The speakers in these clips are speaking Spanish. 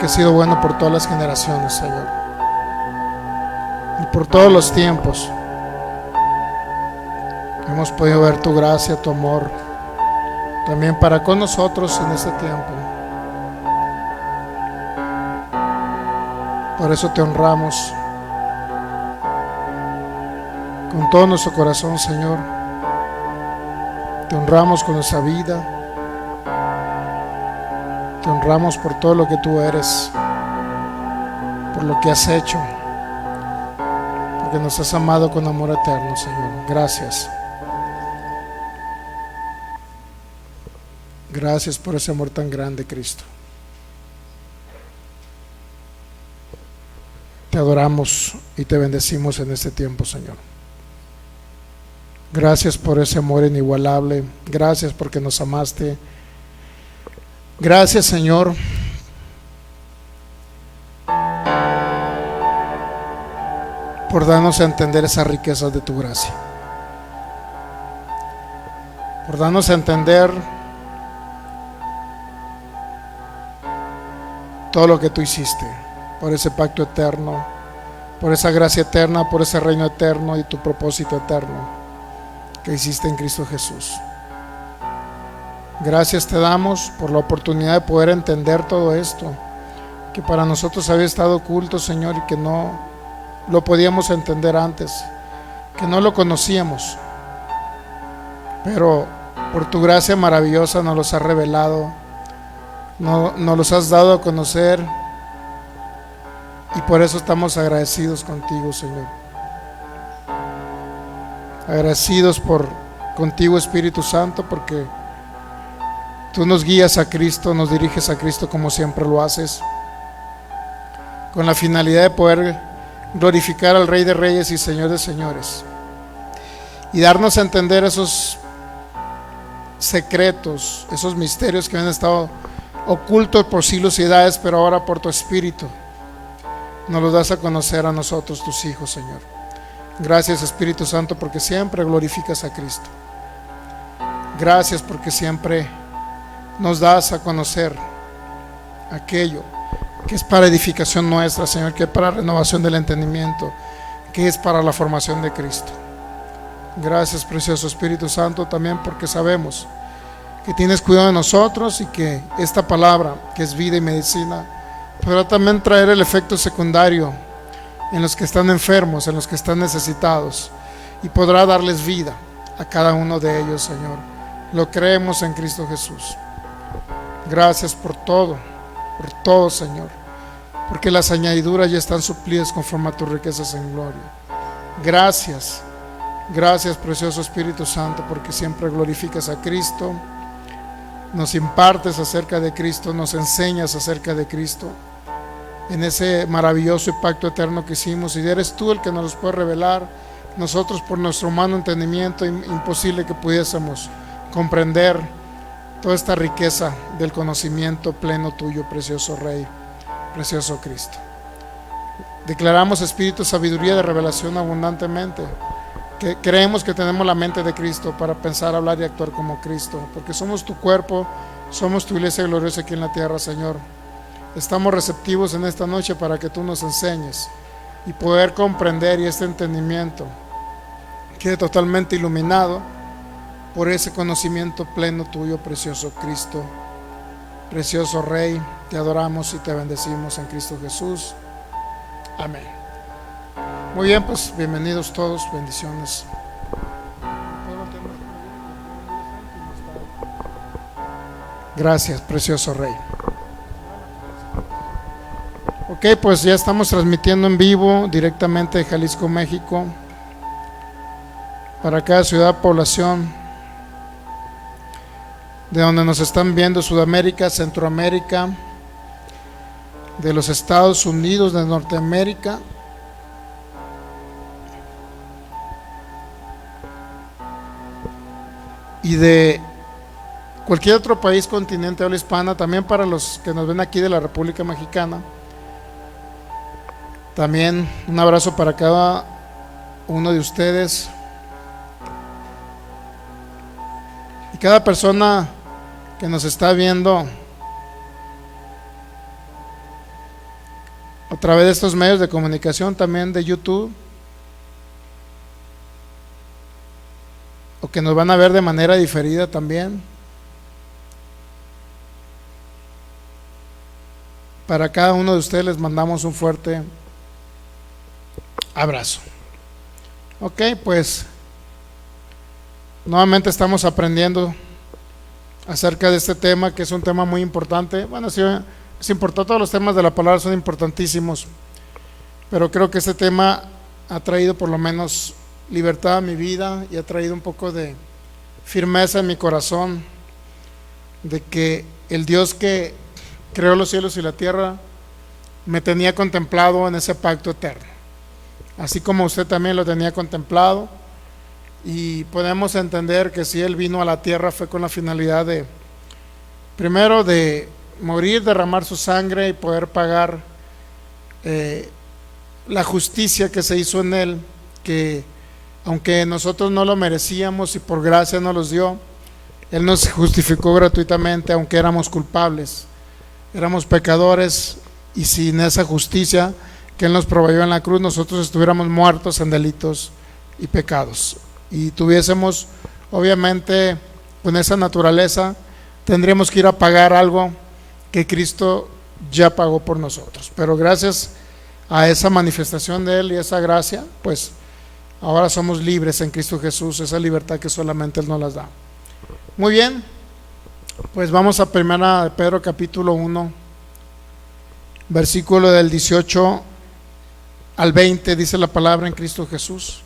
porque has sido bueno por todas las generaciones, Señor, y por todos los tiempos. Hemos podido ver tu gracia, tu amor, también para con nosotros en este tiempo. Por eso te honramos con todo nuestro corazón, Señor. Te honramos con nuestra vida. Te honramos por todo lo que tú eres, por lo que has hecho, porque nos has amado con amor eterno, Señor. Gracias. Gracias por ese amor tan grande, Cristo. Te adoramos y te bendecimos en este tiempo, Señor. Gracias por ese amor inigualable. Gracias porque nos amaste. Gracias, Señor, por darnos a entender esas riquezas de tu gracia, por darnos a entender todo lo que tú hiciste, por ese pacto eterno, por esa gracia eterna, por ese reino eterno y tu propósito eterno que hiciste en Cristo Jesús. Gracias te damos por la oportunidad de poder entender todo esto, que para nosotros había estado oculto, Señor, y que no lo podíamos entender antes, que no lo conocíamos, pero por tu gracia maravillosa nos los has revelado, nos los has dado a conocer, y por eso estamos agradecidos contigo, Señor. Agradecidos contigo, Espíritu Santo, porque tú nos guías a Cristo, nos diriges a Cristo como siempre lo haces, con la finalidad de poder glorificar al Rey de Reyes y Señor de Señores, y darnos a entender esos secretos, esos misterios que han estado ocultos por siglos y edades, pero ahora por tu Espíritu nos los das a conocer a nosotros, tus hijos, Señor. Gracias, Espíritu Santo, porque siempre glorificas a Cristo. Gracias porque siempre nos das a conocer aquello que es para edificación nuestra, Señor, que es para renovación del entendimiento, que es para la formación de Cristo. Gracias, precioso Espíritu Santo, también porque sabemos que tienes cuidado de nosotros y que esta palabra, que es vida y medicina, podrá también traer el efecto secundario en los que están enfermos, en los que están necesitados, y podrá darles vida a cada uno de ellos, Señor. Lo creemos en Cristo Jesús. Gracias por todo, Señor, porque las añadiduras ya están suplidas conforme a tus riquezas en gloria. Gracias, precioso Espíritu Santo, porque siempre glorificas a Cristo, nos impartes acerca de Cristo, nos enseñas acerca de Cristo en ese maravilloso pacto eterno que hicimos, y eres tú el que nos los puede revelar. Nosotros, por nuestro humano entendimiento, imposible que pudiésemos comprender toda esta riqueza del conocimiento pleno tuyo, precioso Rey, precioso Cristo. Declaramos, Espíritu, sabiduría de revelación abundantemente, que creemos que tenemos la mente de Cristo para pensar, hablar y actuar como Cristo, porque somos tu cuerpo, somos tu iglesia gloriosa aquí en la tierra, Señor. Estamos receptivos en esta noche para que tú nos enseñes y poder comprender, y este entendimiento quede totalmente iluminado por ese conocimiento pleno tuyo, precioso Cristo, precioso Rey. Te adoramos y te bendecimos en Cristo Jesús. Amén. Muy bien, pues bienvenidos todos, bendiciones. Gracias, precioso Rey. Ok, pues ya estamos transmitiendo en vivo directamente de Jalisco, México, para cada ciudad, población, de donde nos están viendo: Sudamérica, Centroamérica, de los Estados Unidos de Norteamérica, y de cualquier otro país, continente, habla hispana. También para los que nos ven aquí de la República Mexicana, también un abrazo para cada uno de ustedes, y cada persona que nos está viendo a través de estos medios de comunicación, también de YouTube, o que nos van a ver de manera diferida también. Para cada uno de ustedes les mandamos un fuerte abrazo. Ok, pues nuevamente estamos aprendiendo acerca de este tema, que es un tema muy importante. Bueno, sí, es importante, todos los temas de la palabra son importantísimos, pero creo que este tema ha traído por lo menos libertad a mi vida y ha traído un poco de firmeza en mi corazón de que el Dios que creó los cielos y la tierra me tenía contemplado en ese pacto eterno, así como usted también lo tenía contemplado. Y podemos entender que si Él vino a la tierra fue con la finalidad de, primero, de morir, derramar su sangre y poder pagar la justicia que se hizo en Él, que aunque nosotros no lo merecíamos y por gracia nos los dio, Él nos justificó gratuitamente, aunque éramos culpables, éramos pecadores, y sin esa justicia que Él nos proveyó en la cruz, nosotros estuviéramos muertos en delitos y pecados, y tuviésemos, obviamente, con esa naturaleza, tendríamos que ir a pagar algo que Cristo ya pagó por nosotros. Pero gracias a esa manifestación de Él y esa gracia, pues ahora somos libres en Cristo Jesús, esa libertad que solamente Él nos las da. Muy bien, pues vamos a 1 de Pedro capítulo 1, versículo del 18 al 20, dice la palabra en Cristo Jesús.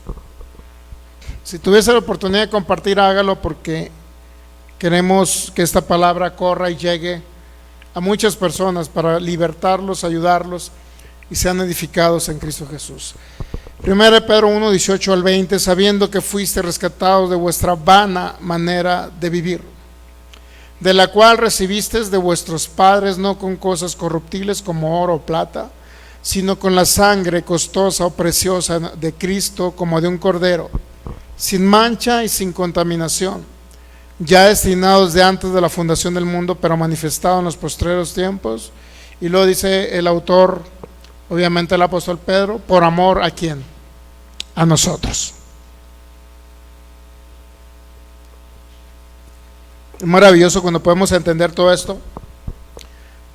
Si tuviese la oportunidad de compartir, hágalo, porque queremos que esta palabra corra y llegue a muchas personas para libertarlos, ayudarlos y sean edificados en Cristo Jesús. 1 de Pedro 1, 18 al 20, sabiendo que fuiste rescatados de vuestra vana manera de vivir, de la cual recibisteis de vuestros padres, no con cosas corruptibles como oro o plata, sino con la sangre costosa o preciosa de Cristo, como de un cordero, sin mancha y sin contaminación, ya destinados de antes de la fundación del mundo, pero manifestado en los postreros tiempos. Y luego dice el autor, obviamente el apóstol Pedro, por amor ¿a quién? A nosotros. Es maravilloso cuando podemos entender todo esto,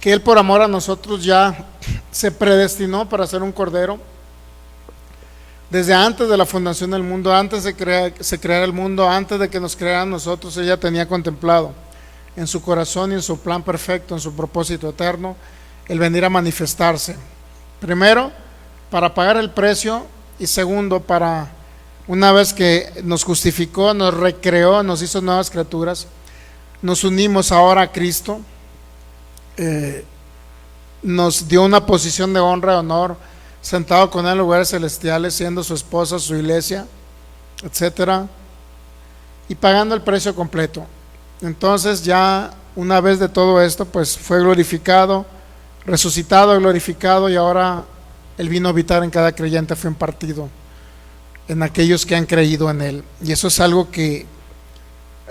que Él por amor a nosotros ya se predestinó para ser un cordero. Desde antes de la fundación del mundo, antes de se creara el mundo, antes de que nos crearan nosotros, ella tenía contemplado en su corazón y en su plan perfecto, en su propósito eterno, el venir a manifestarse. Primero, para pagar el precio, y segundo, para, una vez que nos justificó, nos recreó, nos hizo nuevas criaturas, nos unimos ahora a Cristo, nos dio una posición de honra y honor, sentado con Él en lugares celestiales, siendo su esposa, su iglesia, etcétera, y pagando el precio completo. Entonces ya una vez de todo esto, pues fue glorificado, resucitado, glorificado, y ahora Él vino a habitar en cada creyente, fue impartido en aquellos que han creído en Él. Y eso es algo que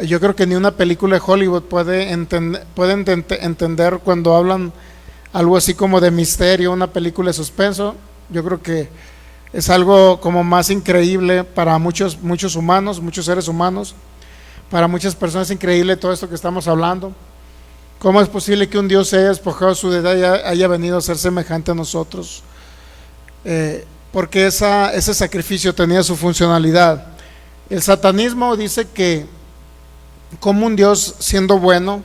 yo creo que ni una película de Hollywood puede entender cuando hablan algo así como de misterio, una película de suspenso. Yo creo que es algo como más increíble para muchos humanos, muchos seres humanos. Para muchas personas es increíble todo esto que estamos hablando. ¿Cómo es posible que un Dios se haya despojado de su deidad y haya venido a ser semejante a nosotros? Porque ese sacrificio tenía su funcionalidad. El satanismo dice que como un Dios siendo bueno,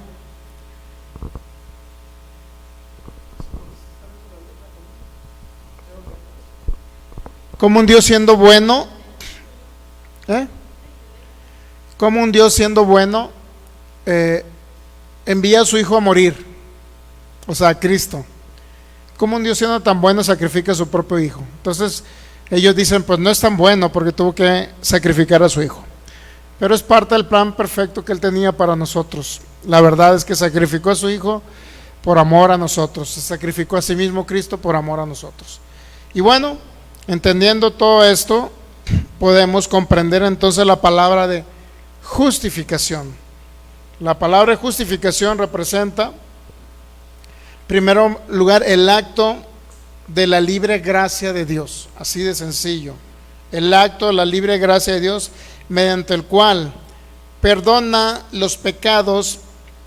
como un Dios siendo bueno, como un Dios siendo bueno, envía a su Hijo a morir, o sea, a Cristo. Como un Dios siendo tan bueno sacrifica a su propio Hijo. Entonces ellos dicen, pues no es tan bueno porque tuvo que sacrificar a su Hijo, pero es parte del plan perfecto que Él tenía para nosotros. La verdad es que sacrificó a su Hijo por amor a nosotros, se sacrificó a sí mismo Cristo por amor a nosotros. Y bueno, entendiendo todo esto, podemos comprender entonces la palabra de justificación. La palabra de justificación representa, en primer lugar, el acto de la libre gracia de Dios, así de sencillo. El acto de la libre gracia de Dios, mediante el cual perdona los pecados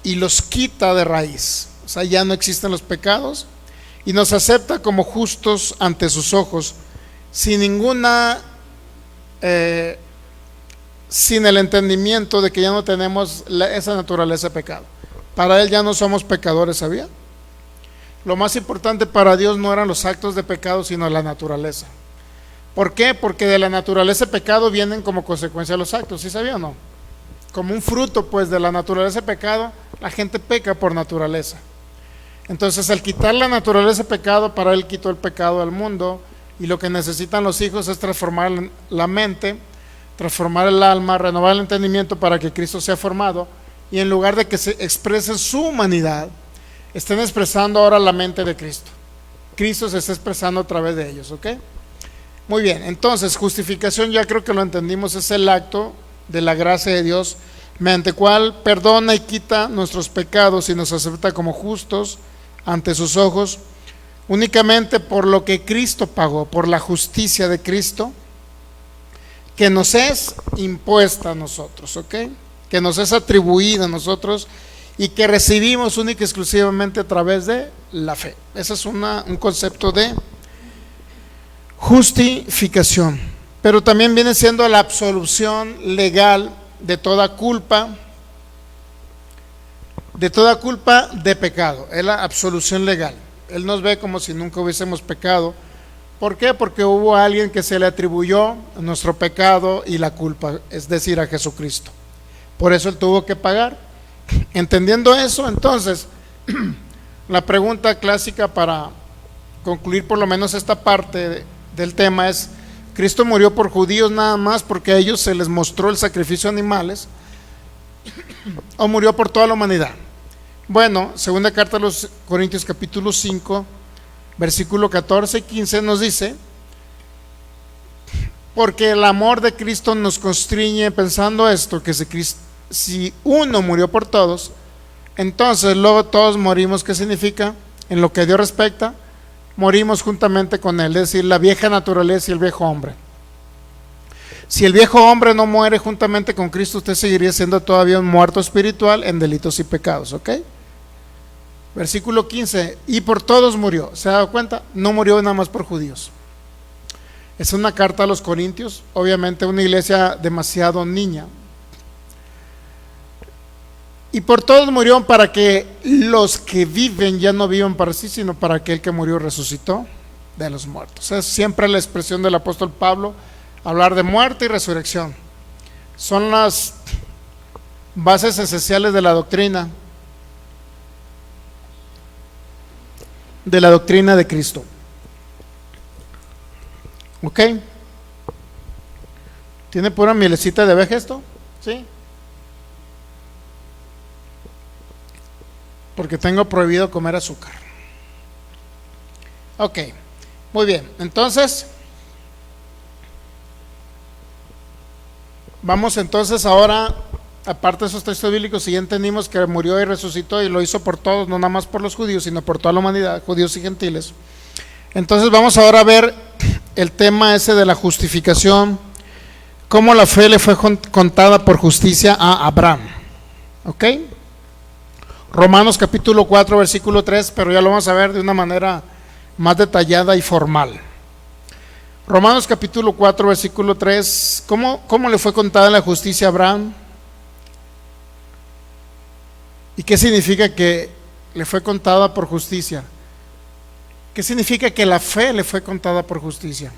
y los quita de raíz. O sea, ya no existen los pecados y nos acepta como justos ante sus ojos, sin ninguna sin el entendimiento de que ya no tenemos esa naturaleza de pecado. Para Él ya no somos pecadores, ¿sabía? Lo más importante para Dios no eran los actos de pecado, sino la naturaleza. ¿Por qué? Porque de la naturaleza de pecado vienen como consecuencia los actos, ¿sí sabía o no? Como un fruto, pues, de la naturaleza de pecado, la gente peca por naturaleza. Entonces, al quitar la naturaleza de pecado, para Él quitó el pecado del mundo, y lo que necesitan los hijos es transformar la mente, transformar el alma, renovar el entendimiento para que Cristo sea formado, y en lugar de que se exprese su humanidad, estén expresando ahora la mente de Cristo. Cristo se está expresando a través de ellos, ¿ok? Muy bien, entonces justificación, ya creo que lo entendimos, es el acto de la gracia de Dios, mediante el cual perdona y quita nuestros pecados y nos acepta como justos ante sus ojos, únicamente por lo que Cristo pagó, por la justicia de Cristo, que nos es impuesta a nosotros, ¿ok? Que nos es atribuida a nosotros y que recibimos única y exclusivamente a través de la fe. Ese es un concepto de justificación, pero también viene siendo la absolución legal de toda culpa de pecado. Es la absolución legal. Él nos ve como si nunca hubiésemos pecado. ¿Por qué? Porque hubo alguien que se le atribuyó nuestro pecado y la culpa, es decir, a Jesucristo. Por eso Él tuvo que pagar. Entendiendo eso, entonces, la pregunta clásica para concluir por lo menos esta parte del tema es: ¿Cristo murió por judíos nada más porque a ellos se les mostró el sacrificio de animales, o murió por toda la humanidad? Bueno, segunda carta a los Corintios capítulo 5 versículo 14 y 15 nos dice: porque el amor de Cristo nos constriñe, pensando esto, que si uno murió por todos, entonces luego todos morimos. ¿Qué significa? En lo que a Dios respecta, morimos juntamente con Él, es decir, la vieja naturaleza y el viejo hombre. Si el viejo hombre no muere juntamente con Cristo, usted seguiría siendo todavía un muerto espiritual en delitos y pecados, ¿ok? Versículo 15, y por todos murió. ¿Se ha dado cuenta? No murió nada más por judíos. Es una carta a los Corintios, obviamente una iglesia demasiado niña. Y por todos murió, para que los que viven ya no vivan para sí, sino para aquel que murió y resucitó de los muertos. Es siempre la expresión del apóstol Pablo, hablar de muerte y resurrección. Son las bases esenciales de la doctrina de Cristo. ¿Ok? ¿Tiene pura mielecita de abeja esto? ¿Sí? Porque tengo prohibido comer azúcar. Ok, muy bien. Entonces, vamos entonces ahora, aparte de esos textos bíblicos, si ya entendimos que murió y resucitó y lo hizo por todos, no nada más por los judíos, sino por toda la humanidad, judíos y gentiles. Entonces vamos ahora a ver el tema ese de la justificación, cómo la fe le fue contada por justicia a Abraham. ¿Ok? Romanos capítulo 4 versículo 3, pero ya lo vamos a ver de una manera más detallada y formal. Romanos capítulo 4 versículo 3, ¿cómo le fue contada la justicia a Abraham? ¿Y qué significa que le fue contada por justicia? ¿Qué significa que la fe le fue contada por justicia?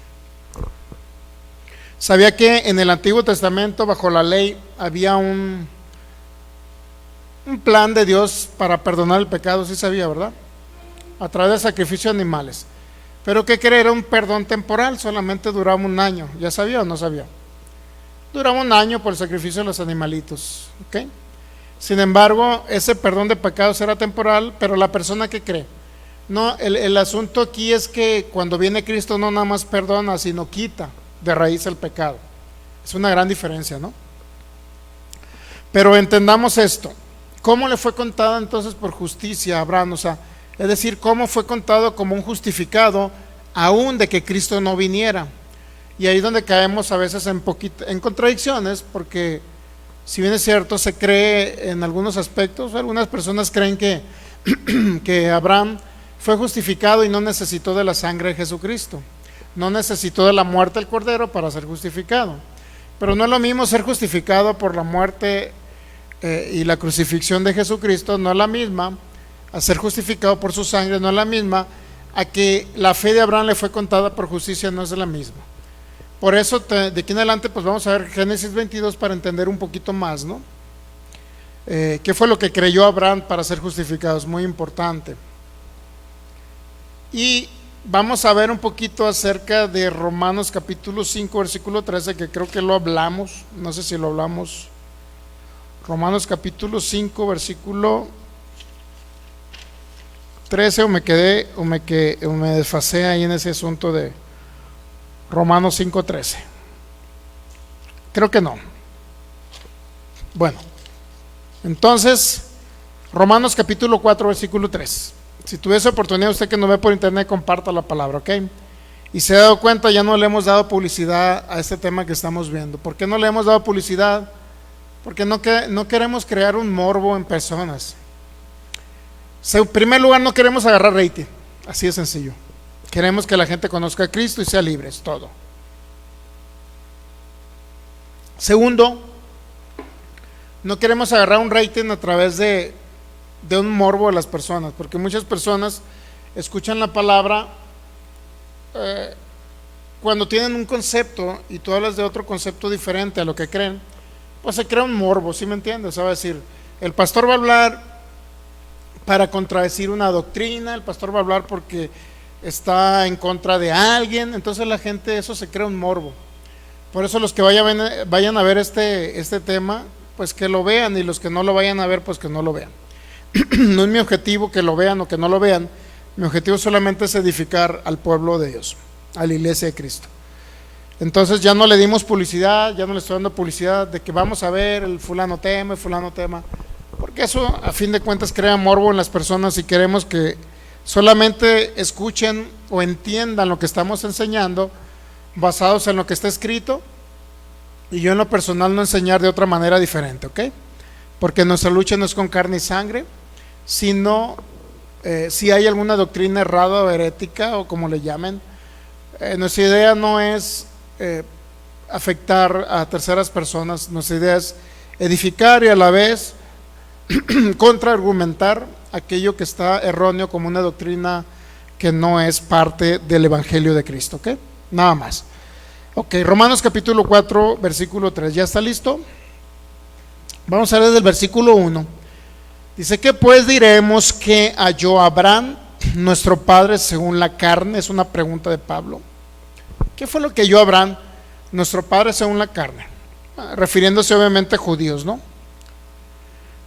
¿Sabía que en el Antiguo Testamento, bajo la ley, había un plan de Dios para perdonar el pecado? Sí sabía, ¿verdad? A través del sacrificio de animales. Pero ¿qué cree? Era un perdón temporal, solamente duraba un año. ¿Ya sabía o no sabía? Duraba un año por el sacrificio de los animalitos, ¿ok? Sin embargo, ese perdón de pecados era temporal, pero la persona que cree. No, el asunto aquí es que cuando viene Cristo no nada más perdona, sino quita de raíz el pecado. Es una gran diferencia, ¿no? Pero entendamos esto. ¿Cómo le fue contada entonces por justicia a Abraham? O sea, es decir, ¿cómo fue contado como un justificado aún de que Cristo no viniera. Y ahí es donde caemos a veces en contradicciones, porque si bien es cierto, se cree en algunos aspectos, algunas personas creen que, que Abraham fue justificado y no necesitó de la sangre de Jesucristo, no necesitó de la muerte del Cordero para ser justificado. Pero no es lo mismo ser justificado por la muerte y la crucifixión de Jesucristo, no es la misma a ser justificado por su sangre, no es la misma a que la fe de Abraham le fue contada por justicia, no es la misma. Por eso de aquí en adelante pues vamos a ver Génesis 22 para entender un poquito más, ¿no? ¿Qué fue lo que creyó Abraham para ser justificado? Es muy importante. Y vamos a ver un poquito acerca de Romanos capítulo 5 versículo 13, que creo que lo hablamos, no sé si lo hablamos. Romanos capítulo 5 versículo 13, o me desfasé ahí en ese asunto de Romanos 5:13. Creo que no. Bueno, entonces Romanos capítulo 4 versículo 3. Si tuviese oportunidad, usted que nos ve por internet, comparta la palabra, ¿ok? Y se ha dado cuenta, ya no le hemos dado publicidad a este tema que estamos viendo. ¿Por qué no le hemos dado publicidad? Porque no queremos crear un morbo en personas. En primer lugar, no queremos agarrar rating, así de sencillo. Queremos que la gente conozca a Cristo y sea libre, es todo. Segundo, no queremos agarrar un rating a través de un morbo de las personas, porque muchas personas escuchan la palabra cuando tienen un concepto y tú hablas de otro concepto diferente a lo que creen, pues se crea un morbo, ¿sí me entiendes? O sea, va a decir, el pastor va a hablar para contradecir una doctrina, el pastor va a hablar porque está en contra de alguien, entonces la gente, eso se crea un morbo. Por eso los que vayan a ver este tema, pues que lo vean, y los que no lo vayan a ver, pues que no lo vean. No es mi objetivo que lo vean o que no lo vean, mi objetivo solamente es edificar al pueblo de Dios, a la iglesia de Cristo. Entonces ya no le dimos publicidad, ya no le estoy dando publicidad de que vamos a ver el fulano tema, porque eso a fin de cuentas crea morbo en las personas, y queremos que solamente escuchen o entiendan lo que estamos enseñando basados en lo que está escrito, y yo en lo personal no enseñar de otra manera diferente, ¿ok? Porque nuestra lucha no es con carne y sangre, sino si hay alguna doctrina errada o herética o como le llamen. Nuestra idea no es afectar a terceras personas, nuestra idea es edificar y a la vez contraargumentar aquello que está erróneo como una doctrina que no es parte del Evangelio de Cristo, ¿ok? Nada más. Ok, Romanos capítulo 4 versículo 3, ¿ya está listo? Vamos a ver desde el versículo 1. Dice: ¿qué pues diremos que halló Abraham, nuestro padre según la carne? Es una pregunta de Pablo. ¿Qué fue lo que halló Abraham, nuestro padre según la carne? Refiriéndose obviamente a judíos, ¿no?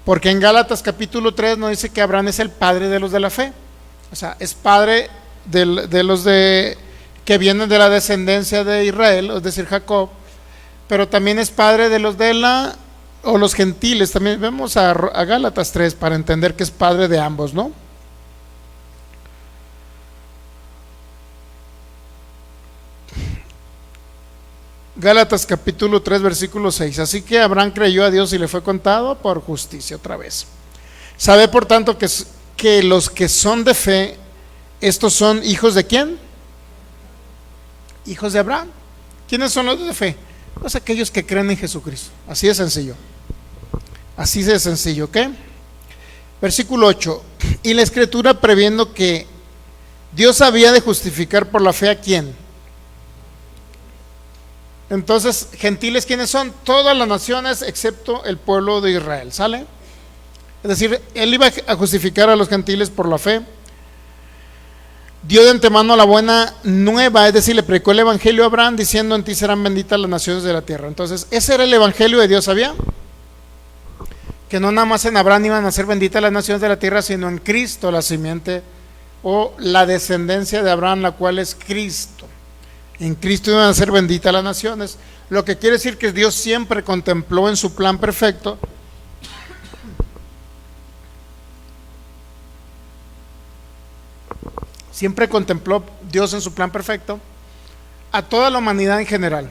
Porque en Gálatas capítulo 3 nos dice que Abraham es el padre de los de la fe. O sea, es padre de los que vienen de la descendencia de Israel, es decir, Jacob, pero también es padre de los los gentiles. También vemos a Gálatas 3 para entender que es padre de ambos, ¿no? Gálatas capítulo 3 versículo 6. Así que Abraham creyó a Dios y le fue contado por justicia. Otra vez, sabe por tanto que los que son de fe, estos son hijos de ¿quién? Hijos de Abraham. ¿Quiénes son los de fe? Pues aquellos que creen en Jesucristo. Así de sencillo. Así de sencillo, ¿ok? Versículo 8. Y la escritura, previendo que Dios había de justificar por la fe a ¿quién? Entonces, gentiles, ¿quiénes son? Todas las naciones excepto el pueblo de Israel, ¿sale? Es decir, él iba a justificar a los gentiles por la fe. Dio de antemano la buena nueva, es decir, le predicó el evangelio a Abraham diciendo: en ti serán benditas las naciones de la tierra. Entonces, ese era el evangelio de Dios, ¿sabía? Que no nada más en Abraham iban a ser benditas las naciones de la tierra, sino en Cristo, la simiente o la descendencia de Abraham, la cual es Cristo. En Cristo iban a ser benditas las naciones, lo que quiere decir que Dios siempre contempló en su plan perfecto Siempre contempló Dios en su plan perfecto a toda la humanidad en general,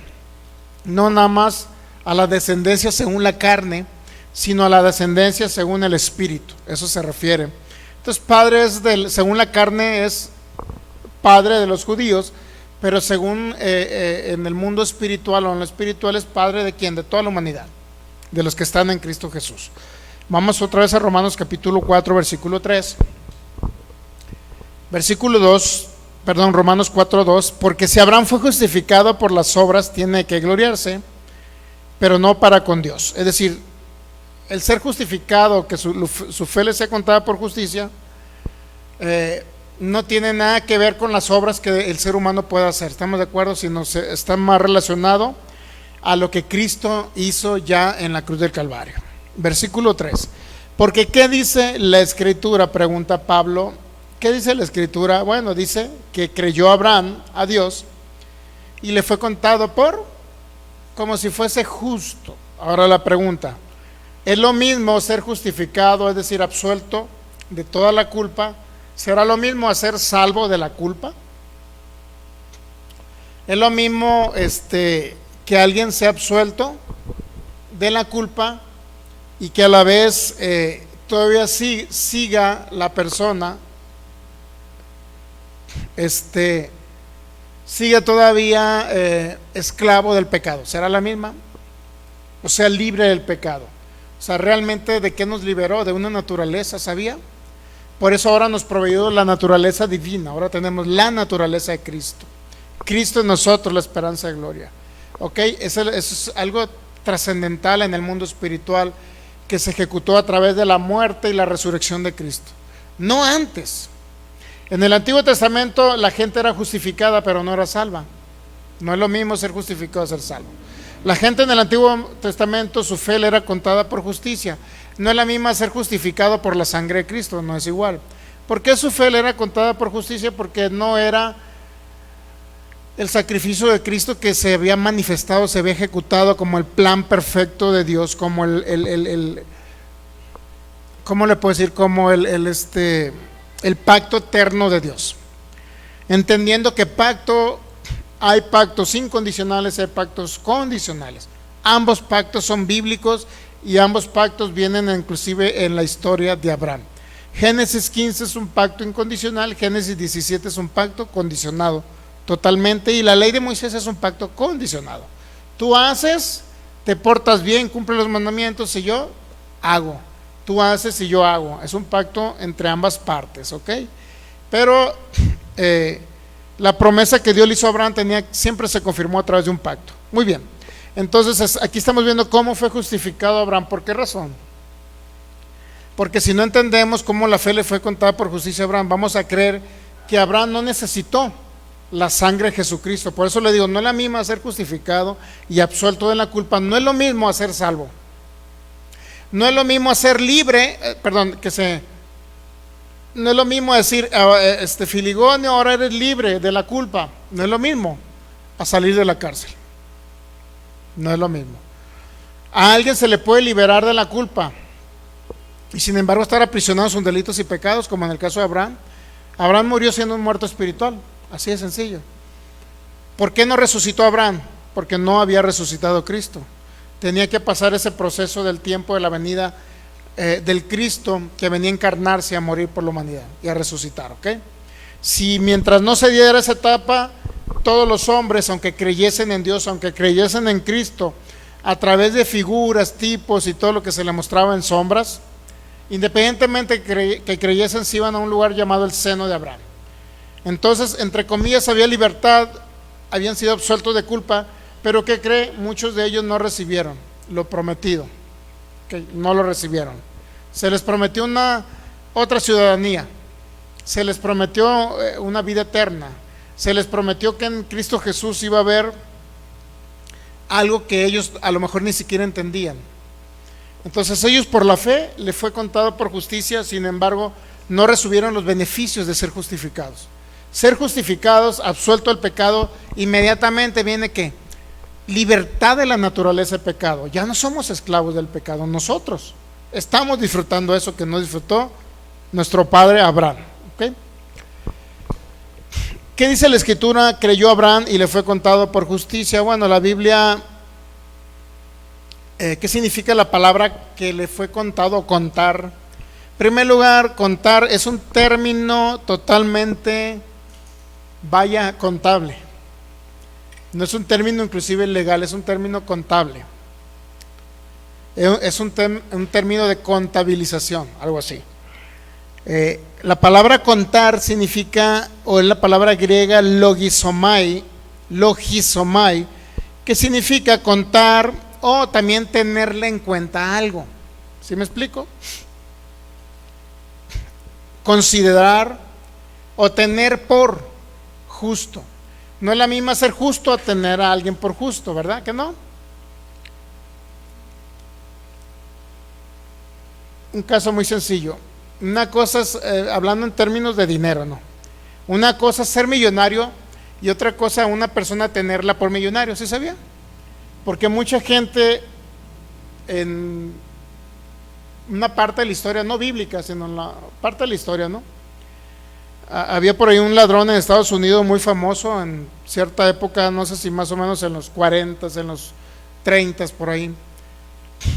no nada más a la descendencia según la carne, sino a la descendencia según el Espíritu. Eso se refiere. Entonces, padre según la carne es padre de los judíos, pero según en el mundo espiritual o en lo espiritual es padre de quién, de toda la humanidad, de los que están en Cristo Jesús. Vamos otra vez a Romanos capítulo 4, versículo 3. Versículo 2, perdón, Romanos 4, 2. Porque si Abraham fue justificado por las obras, tiene que gloriarse, pero no para con Dios. Es decir, el ser justificado, que su fe le sea contada por justicia, no tiene nada que ver con las obras que el ser humano pueda hacer. ¿Estamos de acuerdo? Sino está más relacionado a lo que Cristo hizo ya en la cruz del Calvario. Versículo 3. Porque ¿qué dice la Escritura? Pregunta Pablo. ¿Qué dice la Escritura? Bueno, dice que creyó Abraham a Dios y le fue contado como si fuese justo. Ahora la pregunta, ¿es lo mismo ser justificado, es decir, absuelto de toda la culpa? ¿Será lo mismo a ser salvo de la culpa? ¿Es lo mismo que alguien sea absuelto de la culpa y que a la vez todavía siga la persona, siga todavía esclavo del pecado? ¿Será la misma? O sea, libre del pecado. O sea, realmente, ¿de qué nos liberó? De una naturaleza, ¿sabía? Por eso ahora nos proveyó la naturaleza divina. Ahora tenemos la naturaleza de Cristo. Cristo en nosotros, la esperanza de gloria. ¿Ok? Eso es algo trascendental en el mundo espiritual que se ejecutó a través de la muerte y la resurrección de Cristo. No antes. En el Antiguo Testamento la gente era justificada, pero no era salva. No es lo mismo ser justificado que ser salvo. La gente en el Antiguo Testamento, su fe le era contada por justicia. No es la misma ser justificado por la sangre de Cristo, no es igual. ¿Por qué su fe le era contada por justicia? Porque no era el sacrificio de Cristo que se había manifestado, se había ejecutado como el plan perfecto de Dios, como ¿cómo le puedo decir? Como el pacto eterno de Dios. Entendiendo que hay pactos incondicionales, hay pactos condicionales. Ambos pactos son bíblicos y ambos pactos vienen inclusive en la historia de Abraham. Génesis 15 es un pacto incondicional, Génesis 17 es un pacto condicionado totalmente, y la ley de Moisés es un pacto condicionado. Tú haces, te portas bien, cumples los mandamientos y yo hago. Tú haces y yo hago. Es un pacto entre ambas partes, ¿ok? Pero la promesa que Dios le hizo a Abraham siempre se confirmó a través de un pacto. Muy bien. Entonces aquí estamos viendo cómo fue justificado Abraham. ¿Por qué razón? Porque si no entendemos cómo la fe le fue contada por justicia a Abraham, vamos a creer que Abraham no necesitó la sangre de Jesucristo. Por eso le digo, no es la misma ser justificado y absuelto de la culpa, no es lo mismo a ser salvo. No es lo mismo a ser libre, no es lo mismo decir, Filigonio, ahora eres libre de la culpa. No es lo mismo a salir de la cárcel. No es lo mismo. A alguien se le puede liberar de la culpa y sin embargo estar aprisionado en sus delitos y pecados, como en el caso de Abraham. Abraham murió siendo un muerto espiritual, así de sencillo. ¿Por qué no resucitó Abraham? Porque no había resucitado Cristo. Tenía que pasar ese proceso del tiempo de la venida del Cristo, que venía a encarnarse, a morir por la humanidad y a resucitar, ¿ok? Si mientras no se diera esa etapa, todos los hombres, aunque creyesen en Dios, aunque creyesen en Cristo, a través de figuras, tipos y todo lo que se le mostraba en sombras, independientemente que creyesen, se iban a un lugar llamado el seno de Abraham. Entonces, entre comillas, había libertad, habían sido absueltos de culpa, pero ¿qué cree? Muchos de ellos no recibieron lo prometido, que no lo recibieron. Se les prometió otra ciudadanía, se les prometió una vida eterna, se les prometió que en Cristo Jesús iba a haber algo que ellos a lo mejor ni siquiera entendían. Entonces ellos por la fe les fue contado por justicia, sin embargo no recibieron los beneficios de ser justificados. Ser justificados, absuelto del pecado, inmediatamente viene ¿qué? Libertad de la naturaleza del pecado. Ya no somos esclavos del pecado, nosotros estamos disfrutando eso que no disfrutó nuestro padre Abraham, ¿okay? ¿Qué dice la Escritura? Creyó Abraham y le fue contado por justicia. Bueno, la Biblia, ¿qué significa la palabra que le fue contado o contar? En primer lugar, contar es un término totalmente, contable. No es un término inclusive legal, es un término contable. Es un término de contabilización, algo así. La palabra contar significa, o es la palabra griega logizomai, que significa contar o también tenerle en cuenta algo. ¿Sí me explico? Considerar o tener por justo. No es la misma ser justo a tener a alguien por justo, ¿verdad que no? Un caso muy sencillo. Una cosa es, hablando en términos de dinero, ¿no? Una cosa es ser millonario y otra cosa una persona tenerla por millonario, ¿sí sabía? Porque mucha gente en una parte de la historia, no bíblica, sino en la parte de la historia, ¿no? Había por ahí un ladrón en Estados Unidos muy famoso en cierta época, no sé si más o menos en los 40, en los 30, por ahí,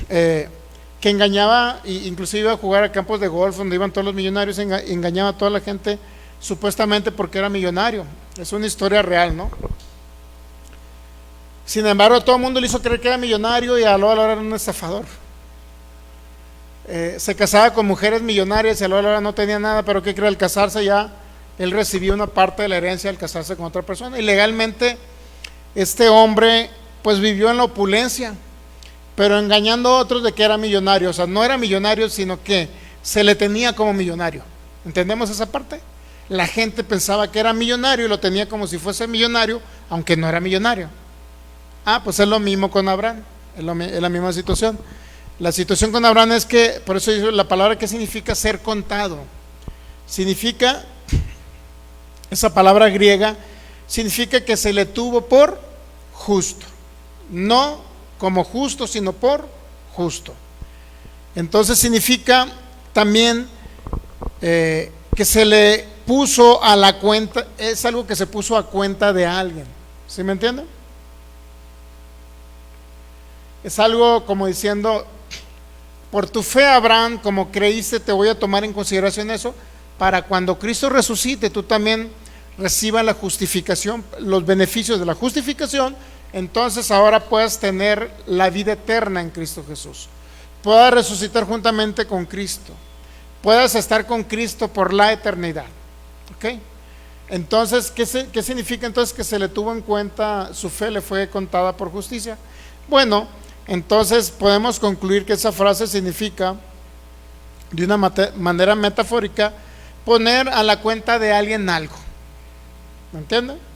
que engañaba, inclusive iba a jugar a campos de golf donde iban todos los millonarios, engañaba a toda la gente supuestamente porque era millonario. Es una historia real, ¿no? Sin embargo, todo el mundo le hizo creer que era millonario y a la hora era un estafador. Se casaba con mujeres millonarias y a la hora no tenía nada, pero ¿qué cree? Al casarse ya él recibió una parte de la herencia al casarse con otra persona, y legalmente este hombre pues vivió en la opulencia, pero engañando a otros de que era millonario. O sea, no era millonario, sino que se le tenía como millonario. ¿Entendemos esa parte? La gente pensaba que era millonario y lo tenía como si fuese millonario, aunque no era millonario. Pues es lo mismo con Abraham, es la misma situación. La situación con Abraham es que, por eso dice la palabra que significa ser contado. Significa, esa palabra griega, significa que se le tuvo por justo. No como justo, sino por justo. Entonces significa también que se le puso a la cuenta, es algo que se puso a cuenta de alguien. ¿Sí me entienden? Es algo como diciendo, por tu fe, Abraham, como creíste, te voy a tomar en consideración eso, para cuando Cristo resucite, tú también recibas la justificación, los beneficios de la justificación. Entonces ahora puedas tener la vida eterna en Cristo Jesús, puedas resucitar juntamente con Cristo, puedas estar con Cristo por la eternidad. ¿Ok? Entonces, ¿qué significa entonces que se le tuvo en cuenta su fe, le fue contada por justicia? Bueno, entonces podemos concluir que esa frase significa, de una manera metafórica, poner a la cuenta de alguien algo. ¿Me entienden?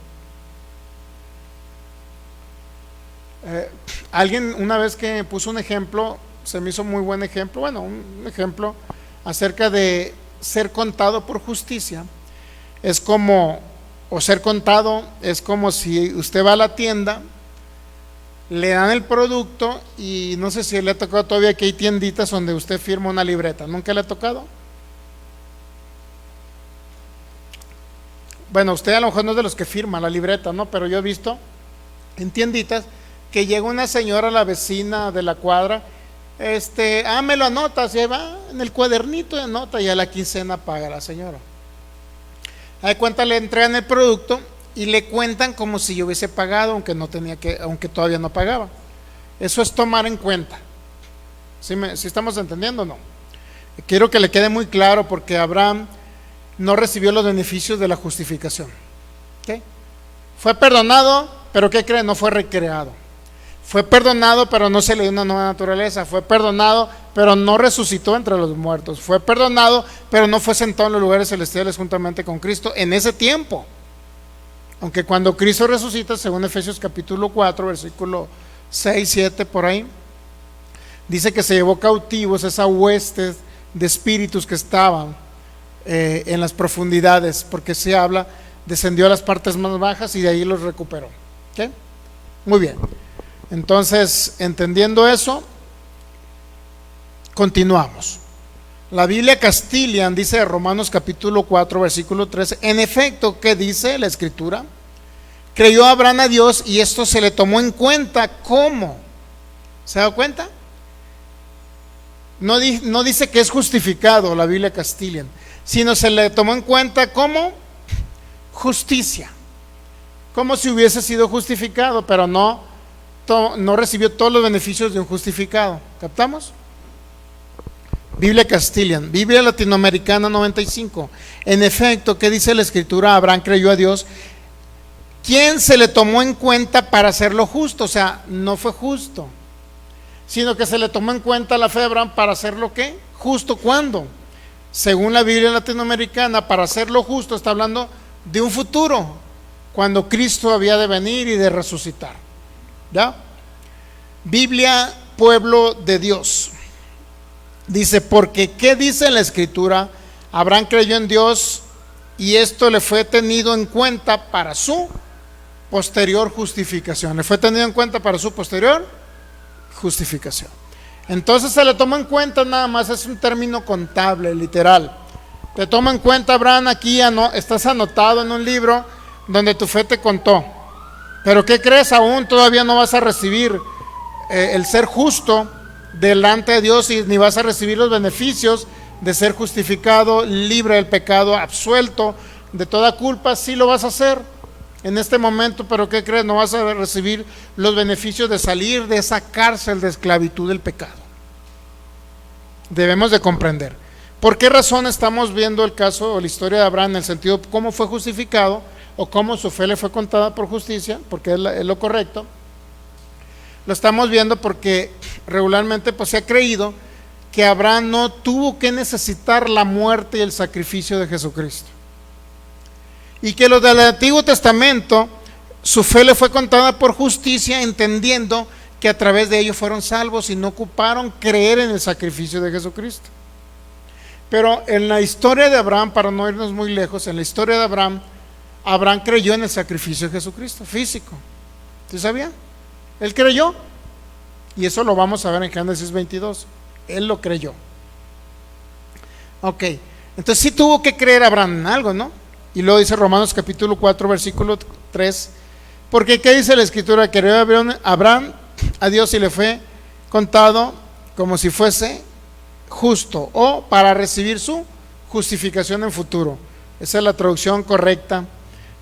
Alguien una vez que puso un ejemplo, se me hizo muy buen ejemplo, bueno, un ejemplo acerca de ser contado por justicia. Es como, o ser contado, es como si usted va a la tienda, le dan el producto y no sé si le ha tocado todavía que hay tienditas donde usted firma una libreta. ¿Nunca le ha tocado? Bueno, usted a lo mejor no es de los que firma la libreta, ¿no? Pero yo he visto en tienditas que llega una señora, la vecina de la cuadra, me lo anota, se va en el cuadernito de nota y a la quincena paga la señora. A de cuenta le entregan el producto y le cuentan como si yo hubiese pagado, aunque todavía no pagaba. Eso es tomar en cuenta. ¿Sí estamos entendiendo o no? Quiero que le quede muy claro, porque Abraham no recibió los beneficios de la justificación. ¿Okay? Fue perdonado, pero ¿qué cree? No fue recreado. Fue perdonado, pero no se le dio una nueva naturaleza. Fue perdonado, pero no resucitó entre los muertos. Fue perdonado, pero no fue sentado en los lugares celestiales juntamente con Cristo en ese tiempo. Aunque cuando Cristo resucita, según Efesios capítulo 4, versículo 6, 7, por ahí, dice que se llevó cautivos esa hueste de espíritus que estaban en las profundidades, porque se habla, descendió a las partes más bajas y de ahí los recuperó. ¿Okay? Muy bien. Entonces, entendiendo eso, continuamos. La Biblia Castilian dice Romanos capítulo 4 versículo 13, en efecto, ¿qué dice la escritura? Creyó Abraham a Dios y esto se le tomó en cuenta. ¿Cómo? ¿Se da cuenta? No dice que es justificado la Biblia Castilian, sino se le tomó en cuenta como justicia, como si hubiese sido justificado, pero no recibió todos los beneficios de un justificado. ¿Captamos? Biblia Castilian. Biblia Latinoamericana 95. En efecto, ¿qué dice la escritura? Abraham creyó a Dios, quien se le tomó en cuenta para hacerlo justo. O sea, no fue justo, sino que se le tomó en cuenta la fe de Abraham para hacerlo ¿qué? Justo. ¿Cuándo? Según la Biblia Latinoamericana, para hacerlo justo está hablando de un futuro, cuando Cristo había de venir y de resucitar. ¿Ya? Biblia Pueblo de Dios dice, porque ¿qué dice la escritura? Abraham creyó en Dios y esto le fue tenido en cuenta para su posterior justificación. Le fue tenido en cuenta para su posterior justificación. Entonces se le toma en cuenta, nada más es un término contable, literal. Te toma en cuenta, Abraham, aquí estás anotado en un libro donde tu fe te contó. Pero ¿qué crees? Aún todavía no vas a recibir el ser justo delante de Dios, y ni vas a recibir los beneficios de ser justificado, libre del pecado, absuelto de toda culpa. Sí lo vas a hacer en este momento, pero ¿qué crees? No vas a recibir los beneficios de salir de esa cárcel de esclavitud del pecado. Debemos de comprender por qué razón estamos viendo el caso o la historia de Abraham, en el sentido de cómo fue justificado o cómo su fe le fue contada por justicia, porque es lo correcto. Lo estamos viendo porque regularmente pues se ha creído que Abraham no tuvo que necesitar la muerte y el sacrificio de Jesucristo, y que los del Antiguo Testamento su fe le fue contada por justicia, entendiendo que a través de ello fueron salvos y no ocuparon creer en el sacrificio de Jesucristo. Pero en la historia de Abraham, para no irnos muy lejos, en la historia de Abraham creyó en el sacrificio de Jesucristo físico. ¿Usted sabía? Él creyó, y eso lo vamos a ver en Génesis 22. Él lo creyó. Ok, entonces sí tuvo que creer Abraham en algo, ¿no? Y luego dice Romanos capítulo 4 versículo 3, porque ¿qué dice la escritura? Creyó Abraham a Dios y le fue contado como si fuese justo, o para recibir su justificación en futuro. Esa es la traducción correcta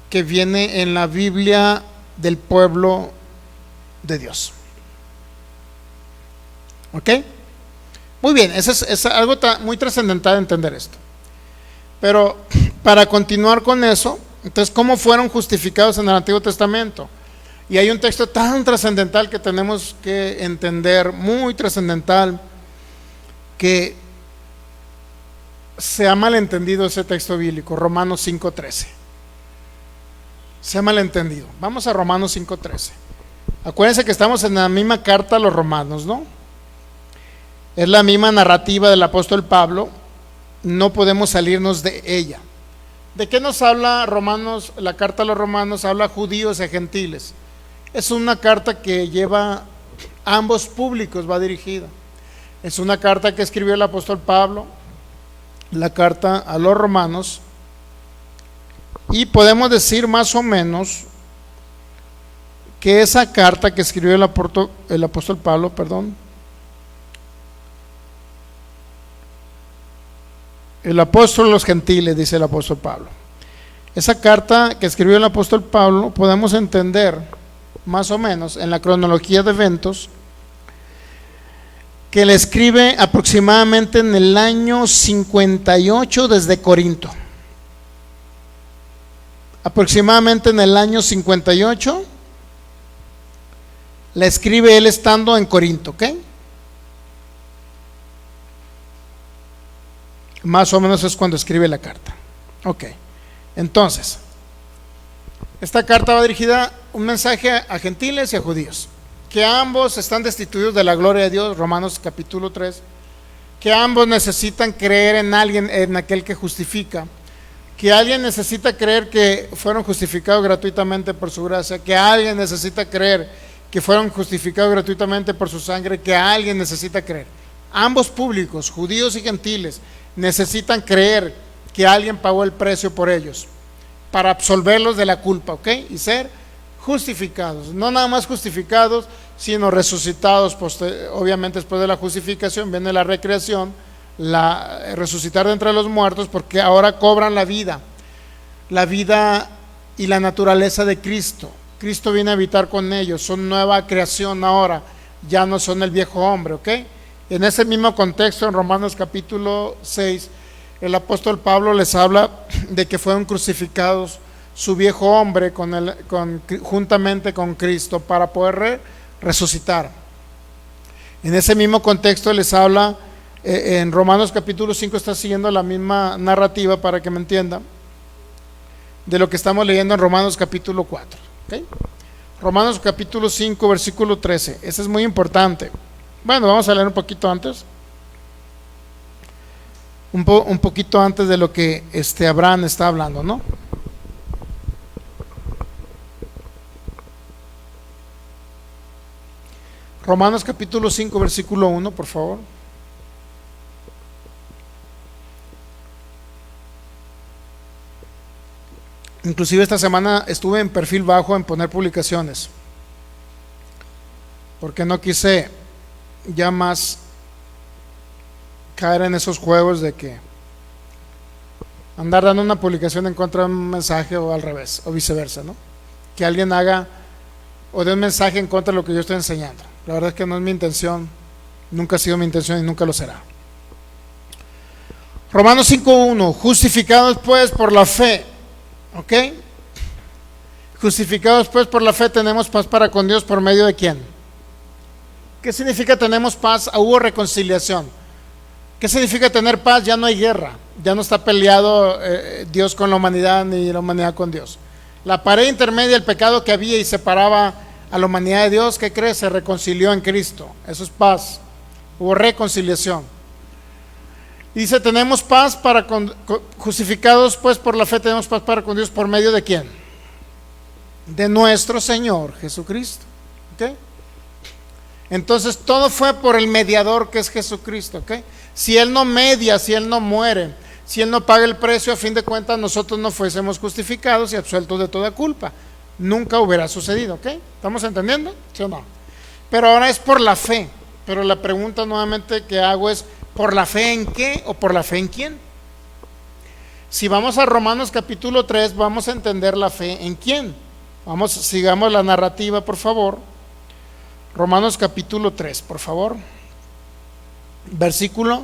que viene en la Biblia del Pueblo de Dios. ¿Ok? Muy bien, eso es algo muy trascendental entender esto. Pero para continuar con eso, entonces, ¿cómo fueron justificados en el Antiguo Testamento? Y hay un texto tan trascendental que tenemos que entender, muy trascendental, que se ha malentendido ese texto bíblico, Romanos 5:13. Se ha malentendido. Vamos a Romanos 5:13. Acuérdense que estamos en la misma carta a los romanos, ¿no? Es la misma narrativa del apóstol Pablo, no podemos salirnos de ella. ¿De qué nos habla Romanos? La carta a los romanos habla judíos y gentiles. Es una carta que lleva a ambos públicos, va dirigida. Es una carta que escribió el apóstol Pablo, la carta a los romanos, y podemos decir más o menos que esa carta que escribió el apóstol Pablo, el apóstol a los gentiles, dice el apóstol Pablo. Esa carta que escribió el apóstol Pablo podemos entender más o menos en la cronología de eventos que le escribe aproximadamente en el año 58 desde Corinto. Aproximadamente en el año 58 la escribe él estando en Corinto, ¿ok? Más o menos es cuando escribe la carta. Ok, entonces esta carta va dirigida un mensaje a gentiles y a judíos, que ambos están destituidos de la gloria de Dios, Romanos capítulo 3, que ambos necesitan creer en alguien, en aquel que justifica, que alguien necesita creer que fueron justificados gratuitamente por su gracia, que alguien necesita creer que fueron justificados gratuitamente por su sangre, que alguien necesita creer. Ambos públicos, judíos y gentiles, necesitan creer que alguien pagó el precio por ellos para absolverlos de la culpa, ¿ok? Y ser justificados. No nada más justificados, sino resucitados. Obviamente después de la justificación viene la recreación, resucitar de entre los muertos, porque ahora cobran la vida y la naturaleza de Cristo. Cristo viene a habitar con ellos, son nueva creación ahora, ya no son el viejo hombre, ¿ok? En ese mismo contexto, en Romanos capítulo 6, el apóstol Pablo les habla de que fueron crucificados su viejo hombre juntamente con Cristo para poder resucitar. En ese mismo contexto les habla, en Romanos capítulo 5 está siguiendo la misma narrativa para que me entiendan, de lo que estamos leyendo en Romanos capítulo 4. ¿Okay? Romanos capítulo 5 versículo 13, ese es muy importante. Bueno, vamos a leer un poquito antes, un poquito antes de lo que Abraham está hablando, ¿no? Romanos capítulo 5 versículo 1, por favor. Inclusive esta semana estuve en perfil bajo en poner publicaciones, porque no quise ya más caer en esos juegos de que andar dando una publicación en contra de un mensaje o al revés, o viceversa, ¿no? Que alguien haga o dé un mensaje en contra de lo que yo estoy enseñando. La verdad es que no es mi intención, nunca ha sido mi intención y nunca lo será. Romanos 5:1, justificados pues por la fe. ¿Ok? Justificados pues por la fe tenemos paz para con Dios por medio de ¿quién? ¿Qué significa tenemos paz? Hubo reconciliación. ¿Qué significa tener paz? Ya no hay guerra, ya no está peleado Dios con la humanidad ni la humanidad con Dios. La pared intermedia, el pecado que había y separaba a la humanidad de Dios, ¿qué crees? Se reconcilió en Cristo. Eso es paz. Hubo reconciliación. Dice, tenemos paz justificados pues por la fe, tenemos paz para con Dios por medio de ¿quién? De nuestro Señor Jesucristo. ¿Ok? Entonces todo fue por el mediador que es Jesucristo. ¿Ok? Si Él no media, si Él no muere, si Él no paga el precio, a fin de cuentas nosotros no fuésemos justificados y absueltos de toda culpa. Nunca hubiera sucedido. ¿Ok? ¿Estamos entendiendo? ¿Sí o no? Pero ahora es por la fe. Pero la pregunta nuevamente que hago es, ¿por la fe en qué o por la fe en quién? Si vamos a Romanos capítulo 3, vamos a entender la fe en quién. Sigamos la narrativa, por favor. Romanos capítulo 3, por favor. Versículo.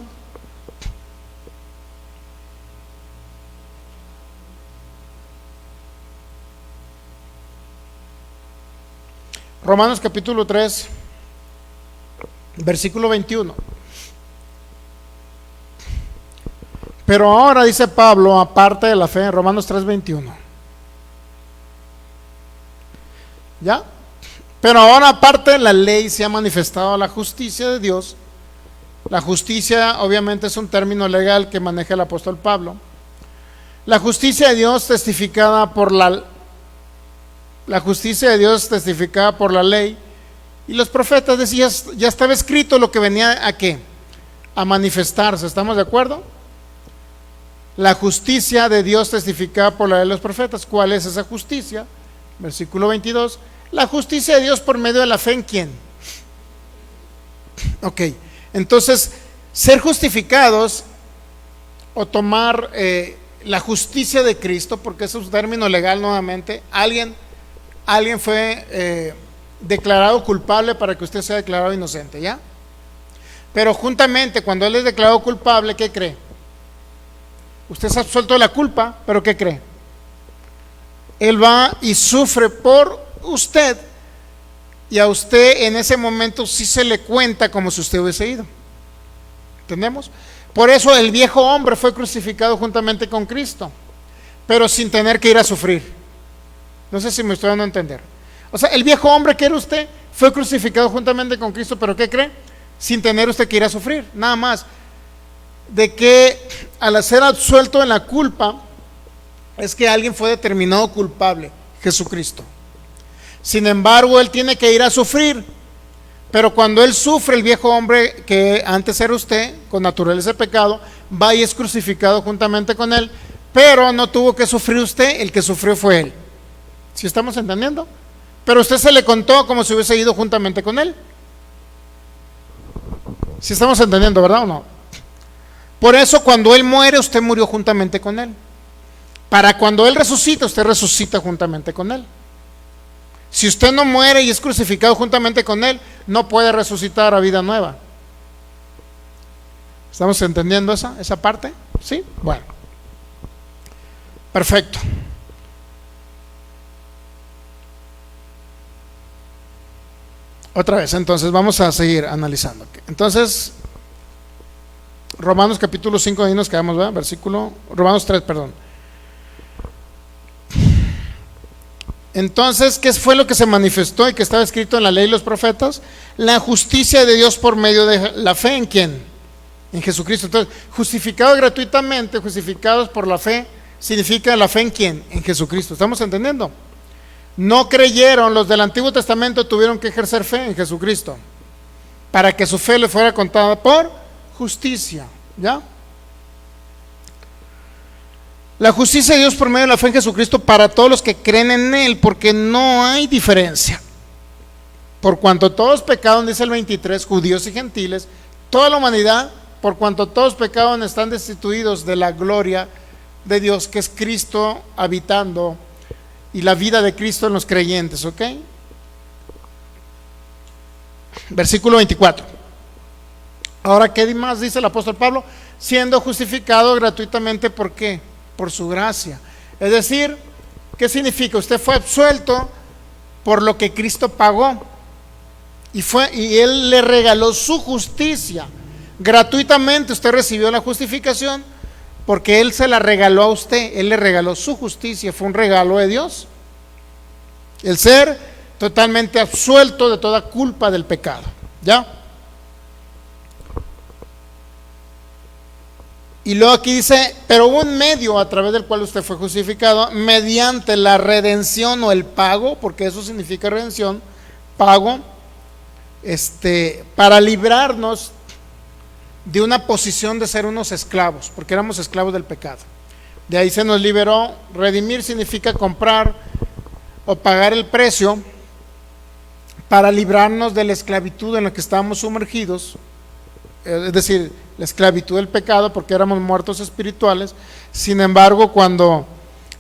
Romanos capítulo 3, versículo 21. Pero ahora, dice Pablo, aparte de la fe, en Romanos 3:21. ¿Ya? Pero ahora, aparte de la ley, se ha manifestado la justicia de Dios. La justicia, obviamente, es un término legal que maneja el apóstol Pablo. La justicia de Dios testificada por la justicia de Dios testificada por la ley y los profetas. Decían, ya estaba escrito lo que venía a ¿qué? A manifestarse. ¿Estamos de acuerdo? La justicia de Dios testificada por la ley de los profetas. ¿Cuál es esa justicia? Versículo 22. La justicia de Dios por medio de la fe en ¿quién? Ok, entonces ser justificados o tomar la justicia de Cristo, porque es un término legal nuevamente. Alguien fue declarado culpable para que usted sea declarado inocente, ¿ya? Pero juntamente cuando él es declarado culpable, ¿qué cree? Usted se ha absuelto de la culpa, pero ¿qué cree? Él va y sufre por usted, y a usted en ese momento sí se le cuenta como si usted hubiese ido. ¿Entendemos? Por eso el viejo hombre fue crucificado juntamente con Cristo, pero sin tener que ir a sufrir. No sé si me estoy dando a entender. O sea, el viejo hombre que era usted fue crucificado juntamente con Cristo, pero ¿qué cree? Sin tener usted que ir a sufrir, nada más. De que al ser absuelto en la culpa, es que alguien fue determinado culpable, Jesucristo. Sin embargo, él tiene que ir a sufrir, Pero cuando Él sufre, el viejo hombre que antes era usted, con naturaleza de pecado, va y es crucificado juntamente con Él, pero no tuvo que sufrir usted, el que sufrió fue Él. ¿Sí estamos entendiendo? Pero usted se le contó como si hubiese ido juntamente con Él. ¿Sí estamos entendiendo, verdad o no? Por eso cuando Él muere, usted murió juntamente con Él. Para cuando Él resucita, usted resucita juntamente con Él. Si usted no muere y es crucificado juntamente con Él, no puede resucitar a vida nueva. ¿Estamos entendiendo esa parte? ¿Sí? Bueno. Perfecto. Otra vez, entonces vamos a seguir analizando. Entonces, Romanos capítulo 5, ahí nos quedamos, ¿verdad? Romanos 3, perdón. Entonces, ¿qué fue lo que se manifestó y que estaba escrito en la ley y los profetas? La justicia de Dios por medio de la fe. ¿En quién? En Jesucristo. Entonces, justificados gratuitamente, justificados por la fe, significa la fe en quién? En Jesucristo. ¿Estamos entendiendo? No creyeron, los del Antiguo Testamento tuvieron que ejercer fe en Jesucristo para que su fe le fuera contada por justicia. ¿Ya? La justicia de Dios por medio de la fe en Jesucristo para todos los que creen en Él, porque no hay diferencia. Por cuanto todos pecaron, dice el 23, judíos y gentiles, toda la humanidad, por cuanto todos pecaron, están destituidos de la gloria de Dios, que es Cristo habitando y la vida de Cristo en los creyentes, ¿ok? Versículo 24. Ahora, ¿qué más dice el apóstol Pablo? Siendo justificado gratuitamente, ¿por qué? Por su gracia. Es decir, ¿qué significa? Usted fue absuelto por lo que Cristo pagó y Él le regaló su justicia. Gratuitamente usted recibió la justificación porque Él se la regaló a usted. Él le regaló su justicia, fue un regalo de Dios. El ser totalmente absuelto de toda culpa del pecado. ¿Ya? Y luego aquí dice, pero hubo un medio a través del cual usted fue justificado, mediante la redención o el pago, porque eso significa redención, pago, para librarnos de una posición de ser unos esclavos, porque éramos esclavos del pecado. De ahí se nos liberó. Redimir significa comprar o pagar el precio para librarnos de la esclavitud en la que estábamos sumergidos, es decir, la esclavitud del pecado, porque éramos muertos espirituales. Sin embargo, cuando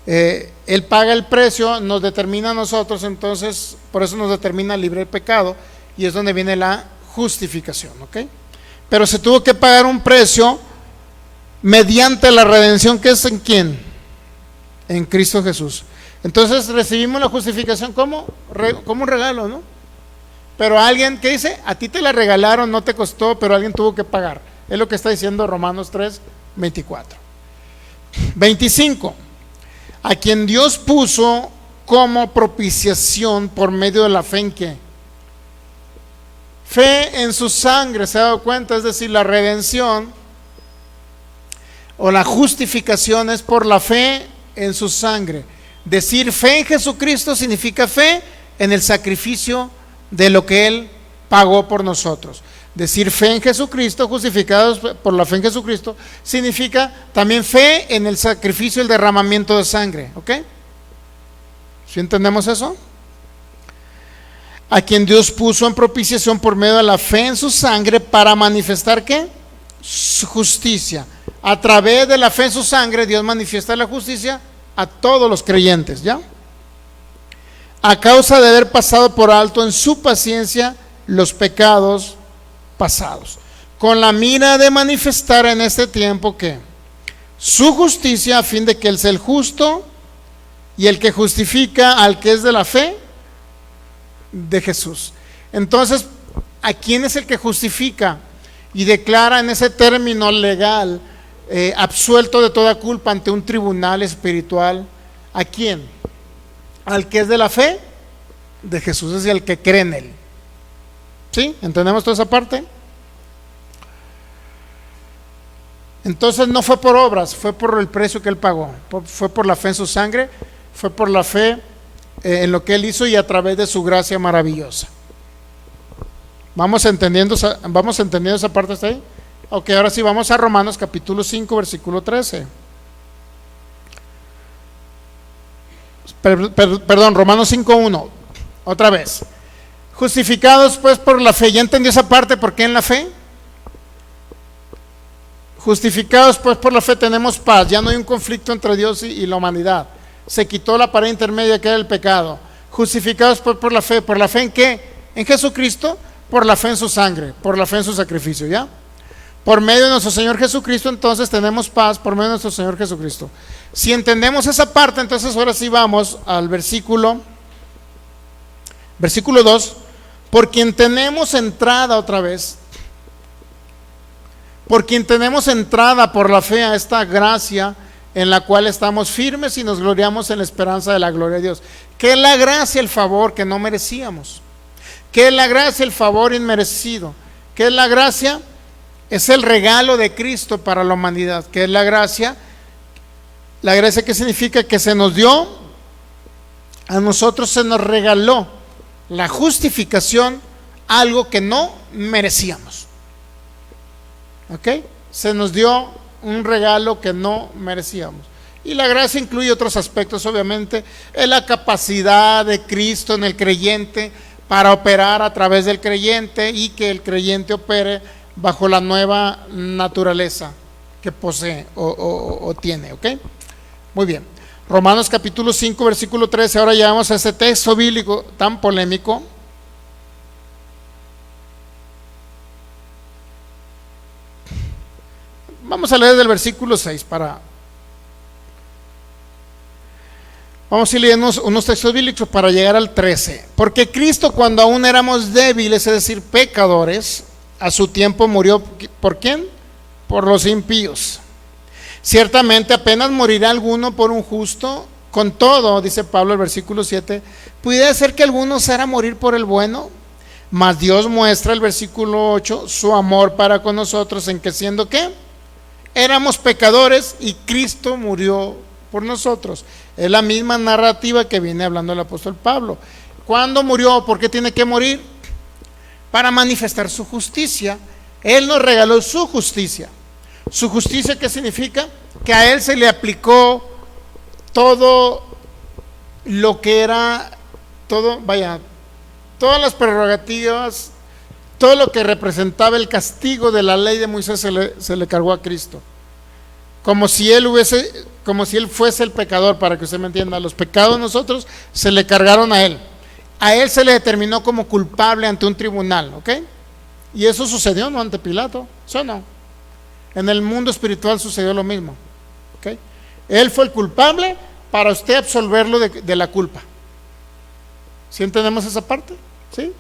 Él paga el precio, nos determina a nosotros, entonces por eso nos determina libre del pecado, y es donde viene la justificación, ¿ok? Pero se tuvo que pagar un precio mediante la redención, que es en quién, en Cristo Jesús. Entonces recibimos la justificación como un regalo, ¿no? Pero alguien que dice, a ti te la regalaron, no te costó, pero alguien tuvo que pagar. Es lo que está diciendo Romanos 3, 24. 25. A quien Dios puso como propiciación por medio de la fe. ¿En qué? Fe en su sangre. ¿Se ha dado cuenta? Es decir, la redención o la justificación es por la fe en su sangre. Decir fe en Jesucristo significa fe en el sacrificio de lo que Él pagó por nosotros. Decir fe en Jesucristo, justificados por la fe en Jesucristo, significa también fe en el sacrificio y el derramamiento de sangre. ¿Ok? ¿Sí entendemos eso? A quien Dios puso en propiciación por medio de la fe en su sangre para manifestar ¿qué? Su justicia. A través de la fe en su sangre, Dios manifiesta la justicia a todos los creyentes, ¿ya? A causa de haber pasado por alto en su paciencia los pecados pasados, con la mira de manifestar en este tiempo que su justicia, a fin de que Él sea el justo y el que justifica al que es de la fe de Jesús. Entonces, ¿a quién es el que justifica y declara en ese término legal absuelto de toda culpa ante un tribunal espiritual? ¿A quién? Al que es de la fe de Jesús, es el que cree en Él. ¿Sí? ¿Entendemos toda esa parte? Entonces no fue por obras, fue por el precio que Él pagó, fue por la fe en su sangre, fue por la fe en lo que Él hizo y a través de su gracia maravillosa. ¿Vamos entendiendo esa parte hasta ahí? Ok, ahora sí, vamos a Romanos capítulo 5, versículo 13. Perdón, Romanos 5:1. Otra vez. Justificados pues por la fe. ¿Ya entendió esa parte? ¿Por qué en la fe? Justificados pues por la fe tenemos paz. Ya no hay un conflicto entre Dios y la humanidad. Se quitó la pared intermedia que era el pecado. Justificados pues por la fe. ¿Por la fe en qué? En Jesucristo. Por la fe en su sangre. Por la fe en su sacrificio. ¿Ya? Por medio de nuestro Señor Jesucristo, entonces tenemos paz por medio de nuestro Señor Jesucristo. Si entendemos esa parte, entonces ahora sí vamos al versículo 2. Por quien tenemos entrada otra vez, por quien tenemos entrada por la fe a esta gracia en la cual estamos firmes y nos gloriamos en la esperanza de la gloria de Dios. ¿Qué es la gracia, el favor que no merecíamos? ¿Qué es la gracia, el favor inmerecido? ¿Qué es la gracia? Es el regalo de Cristo para la humanidad. ¿Qué es la gracia? La gracia, ¿qué significa? Que se nos dio, a nosotros se nos regaló la justificación, algo que no merecíamos. ¿Ok? Se nos dio un regalo que no merecíamos. Y la gracia incluye otros aspectos, obviamente, es la capacidad de Cristo en el creyente para operar a través del creyente y que el creyente opere bajo la nueva naturaleza que posee o tiene. ¿Ok? Muy bien. Romanos capítulo 5, versículo 13. Ahora llegamos a ese texto bíblico tan polémico. Vamos a leer del versículo 6 Vamos a ir leyendo unos textos bíblicos para llegar al 13. Porque Cristo, cuando aún éramos débiles, es decir, pecadores, a su tiempo murió. ¿Por quién? Por los impíos. Ciertamente apenas morirá alguno por un justo. Con todo, dice Pablo el versículo 7, pudiera ser que alguno osara morir por el bueno. Mas Dios muestra, el versículo 8, su amor para con nosotros, en que siendo ¿qué? Éramos pecadores y Cristo murió por nosotros. Es la misma narrativa que viene hablando el apóstol Pablo. ¿Cuándo murió? ¿Por qué tiene que morir? Para manifestar su justicia. Él nos regaló su justicia. ¿Su justicia qué significa? Que a Él se le aplicó todo lo que era, todas las prerrogativas, todo lo que representaba el castigo de la ley de Moisés se le cargó a Cristo. Como si Él fuese el pecador, para que usted me entienda. Los pecados de nosotros se le cargaron a Él. A Él se le determinó como culpable ante un tribunal, ¿ok? Y eso sucedió, ¿no? Ante Pilato, ¿sí o no? En el mundo espiritual sucedió lo mismo, ¿ok? Él fue el culpable para usted absolverlo de la culpa. ¿Sí entendemos esa parte? ¿Sí?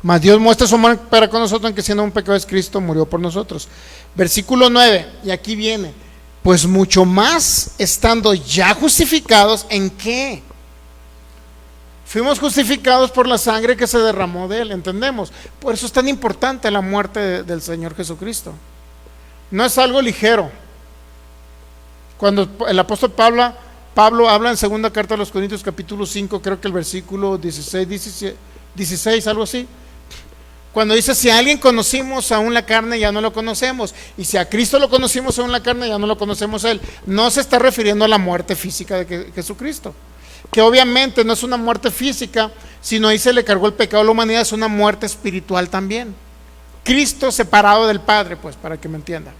Mas Dios muestra su amor para con nosotros, en que siendo un pecador Cristo murió por nosotros. Versículo 9, y aquí viene, pues mucho más estando ya justificados, ¿en qué? Fuimos justificados por la sangre que se derramó de Él, ¿entendemos? Por eso es tan importante la muerte del Señor Jesucristo. No es algo ligero. Cuando el apóstol Pablo habla en segunda carta de los Corintios capítulo 5, creo que el versículo 16, algo así. Cuando dice, si a alguien conocimos aún la carne, ya no lo conocemos. Y si a Cristo lo conocimos aún la carne, ya no lo conocemos a Él. No se está refiriendo a la muerte física de Jesucristo. Que obviamente no es una muerte física, sino ahí se le cargó el pecado a la humanidad, es una muerte espiritual también. Cristo separado del Padre, pues, para que me entienda.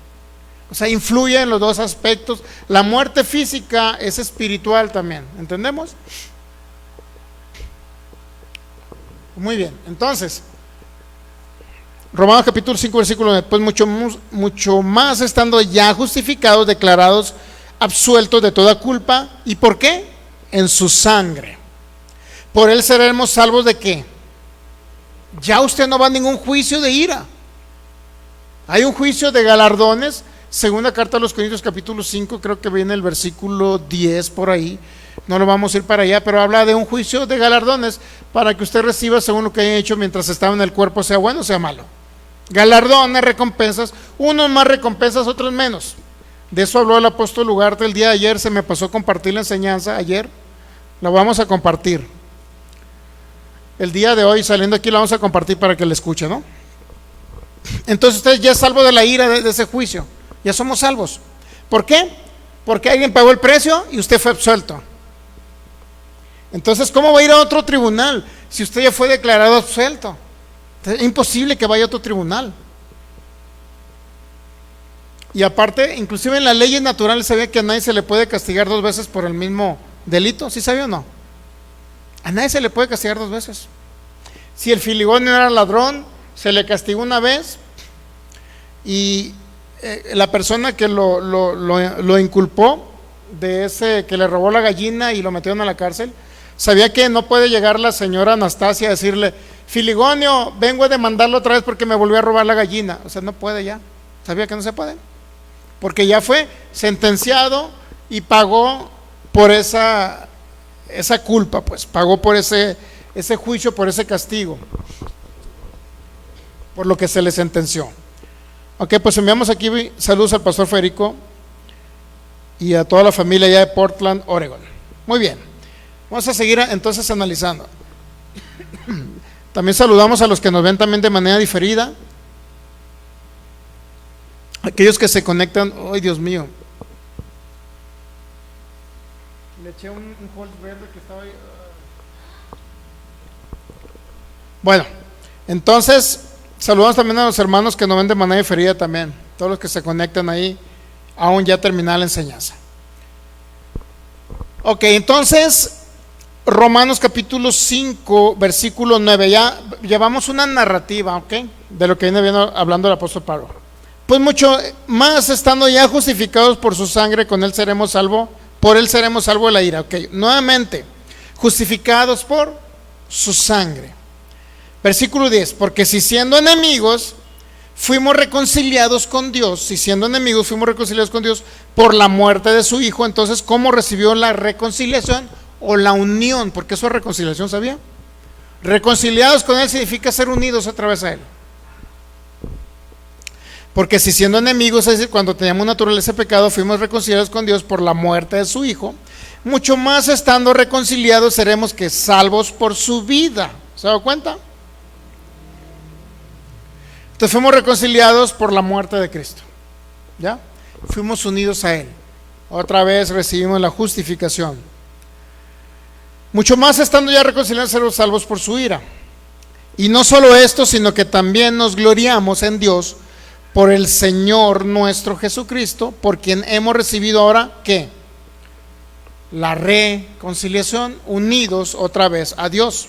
O sea, influye en los dos aspectos. La muerte física es espiritual también, ¿entendemos? Muy bien, entonces Romanos capítulo 5 versículo 9, pues mucho más estando ya justificados, declarados absueltos de toda culpa. ¿Y por qué? En su sangre. Por Él seremos salvos de qué. Ya usted no va a ningún juicio de ira. Hay un juicio de galardones. Segunda carta a los Corintios capítulo 5, creo que viene el versículo 10 por ahí. No lo vamos a ir para allá, pero habla de un juicio de galardones para que usted reciba según lo que haya hecho mientras estaba en el cuerpo, sea bueno o sea malo. Galardones, recompensas, unos más recompensas, otros menos. De eso habló el apóstol Ugarte el día de ayer. Se me pasó compartir la enseñanza ayer. La vamos a compartir. el día de hoy, saliendo aquí, lo vamos a compartir para que le escuche, ¿no? Entonces usted ya es salvo de la ira de ese juicio. Ya somos salvos. ¿Por qué? Porque alguien pagó el precio y usted fue absuelto. Entonces, ¿cómo va a ir a otro tribunal si usted ya fue declarado absuelto? Es imposible que vaya a otro tribunal. Y aparte, inclusive en las leyes naturales sabía que a nadie se le puede castigar 2 veces por el mismo delito. ¿Sí sabía o no? A nadie se le puede castigar 2 veces. Si el filigonio era ladrón, se le castigó una vez y la persona que lo inculpó de ese que le robó la gallina y lo metieron a la cárcel, sabía que no puede llegar la señora Anastasia a decirle: Filigonio, vengo a demandarlo otra vez porque me volvió a robar la gallina. O sea, no puede ya. Sabía que no se puede, porque ya fue sentenciado y pagó por esa culpa, pues pagó por ese juicio, por ese castigo, por lo que se le sentenció. Ok, pues enviamos aquí saludos al pastor Federico y a toda la familia allá de Portland, Oregon. Muy bien, vamos a seguir entonces analizando. También saludamos a los que nos ven también de manera diferida, aquellos que se conectan. ¡Ay, Dios mío! Le eché un Halls verde que estaba ahí. Bueno, entonces saludamos también a los hermanos que nos ven de manera diferida también, todos los que se conectan ahí, aún ya terminada la enseñanza. Ok, entonces Romanos capítulo 5, versículo 9, ya llevamos una narrativa, ok, de lo que viene hablando el apóstol Pablo. Pues mucho más, estando ya justificados por su sangre, con él seremos salvos, por él seremos salvos de la ira. Ok, nuevamente, justificados por su sangre. Versículo 10, porque si siendo enemigos fuimos reconciliados con Dios, por la muerte de su Hijo, entonces ¿cómo recibió la reconciliación o la unión? Porque eso es reconciliación, ¿sabía? Reconciliados con él significa ser unidos otra vez a él. Porque si siendo enemigos, es decir, cuando teníamos naturaleza de pecado, fuimos reconciliados con Dios por la muerte de su Hijo, mucho más estando reconciliados seremos que salvos por su vida. ¿Se ha dado cuenta? Entonces fuimos reconciliados por la muerte de Cristo. ¿Ya? Fuimos unidos a él. Otra vez recibimos la justificación. Mucho más estando ya reconciliados seremos salvos por su ira. Y no solo esto, sino que también nos gloriamos en Dios por el Señor nuestro Jesucristo, por quien hemos recibido ahora, ¿qué? La reconciliación, unidos otra vez a Dios.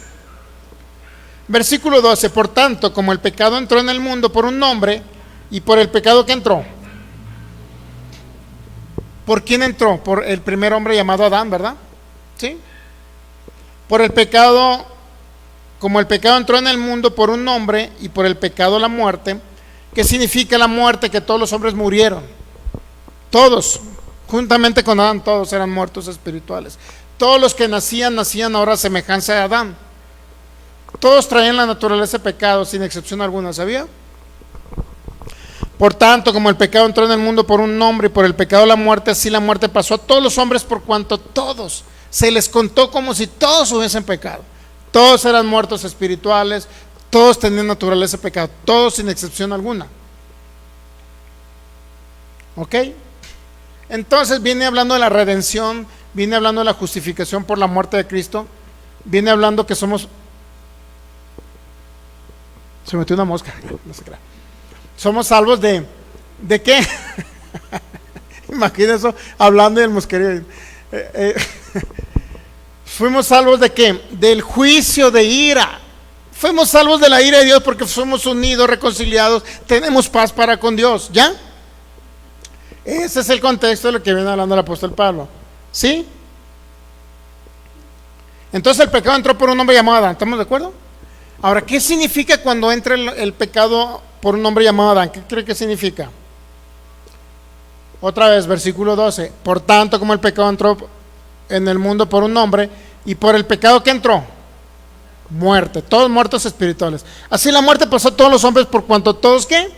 Versículo 12, por tanto, como el pecado entró en el mundo por un hombre, y por el pecado que entró, ¿por quién entró? Por el primer hombre llamado Adán, ¿verdad? ¿Sí? Por el pecado, como el pecado entró en el mundo por un hombre, y por el pecado la muerte. ¿Qué significa la muerte? Que todos los hombres murieron. Todos, juntamente con Adán, todos eran muertos espirituales. Todos los que nacían ahora a semejanza de Adán. Todos traían la naturaleza de pecado, sin excepción alguna, ¿sabía? Por tanto, como el pecado entró en el mundo por un hombre, y por el pecado la muerte, así la muerte pasó a todos los hombres, por cuanto todos, se les contó como si todos hubiesen pecado. Todos eran muertos espirituales, todos tenían naturaleza de pecado, todos sin excepción alguna. ¿Ok? Entonces viene hablando de la redención, viene hablando de la justificación por la muerte de Cristo, viene hablando que somos... Se metió una mosca, no se crea. Somos salvos ¿de qué? Imagínense eso, hablando del mosquerío. Fuimos salvos ¿de qué? Del juicio de ira. Fuimos salvos de la ira de Dios porque somos unidos, reconciliados, tenemos paz para con Dios, ¿ya? Ese es el contexto de lo que viene hablando el apóstol Pablo, ¿sí? Entonces el pecado entró por un hombre llamado Adán, ¿estamos de acuerdo? Ahora, ¿qué significa cuando entra el pecado por un hombre llamado Adán? ¿Qué cree que significa? Otra vez, versículo 12. Por tanto, como el pecado entró en el mundo por un hombre, y por el pecado que entró, muerte, todos muertos espirituales. Así la muerte pasó a todos los hombres por cuanto todos, ¿qué?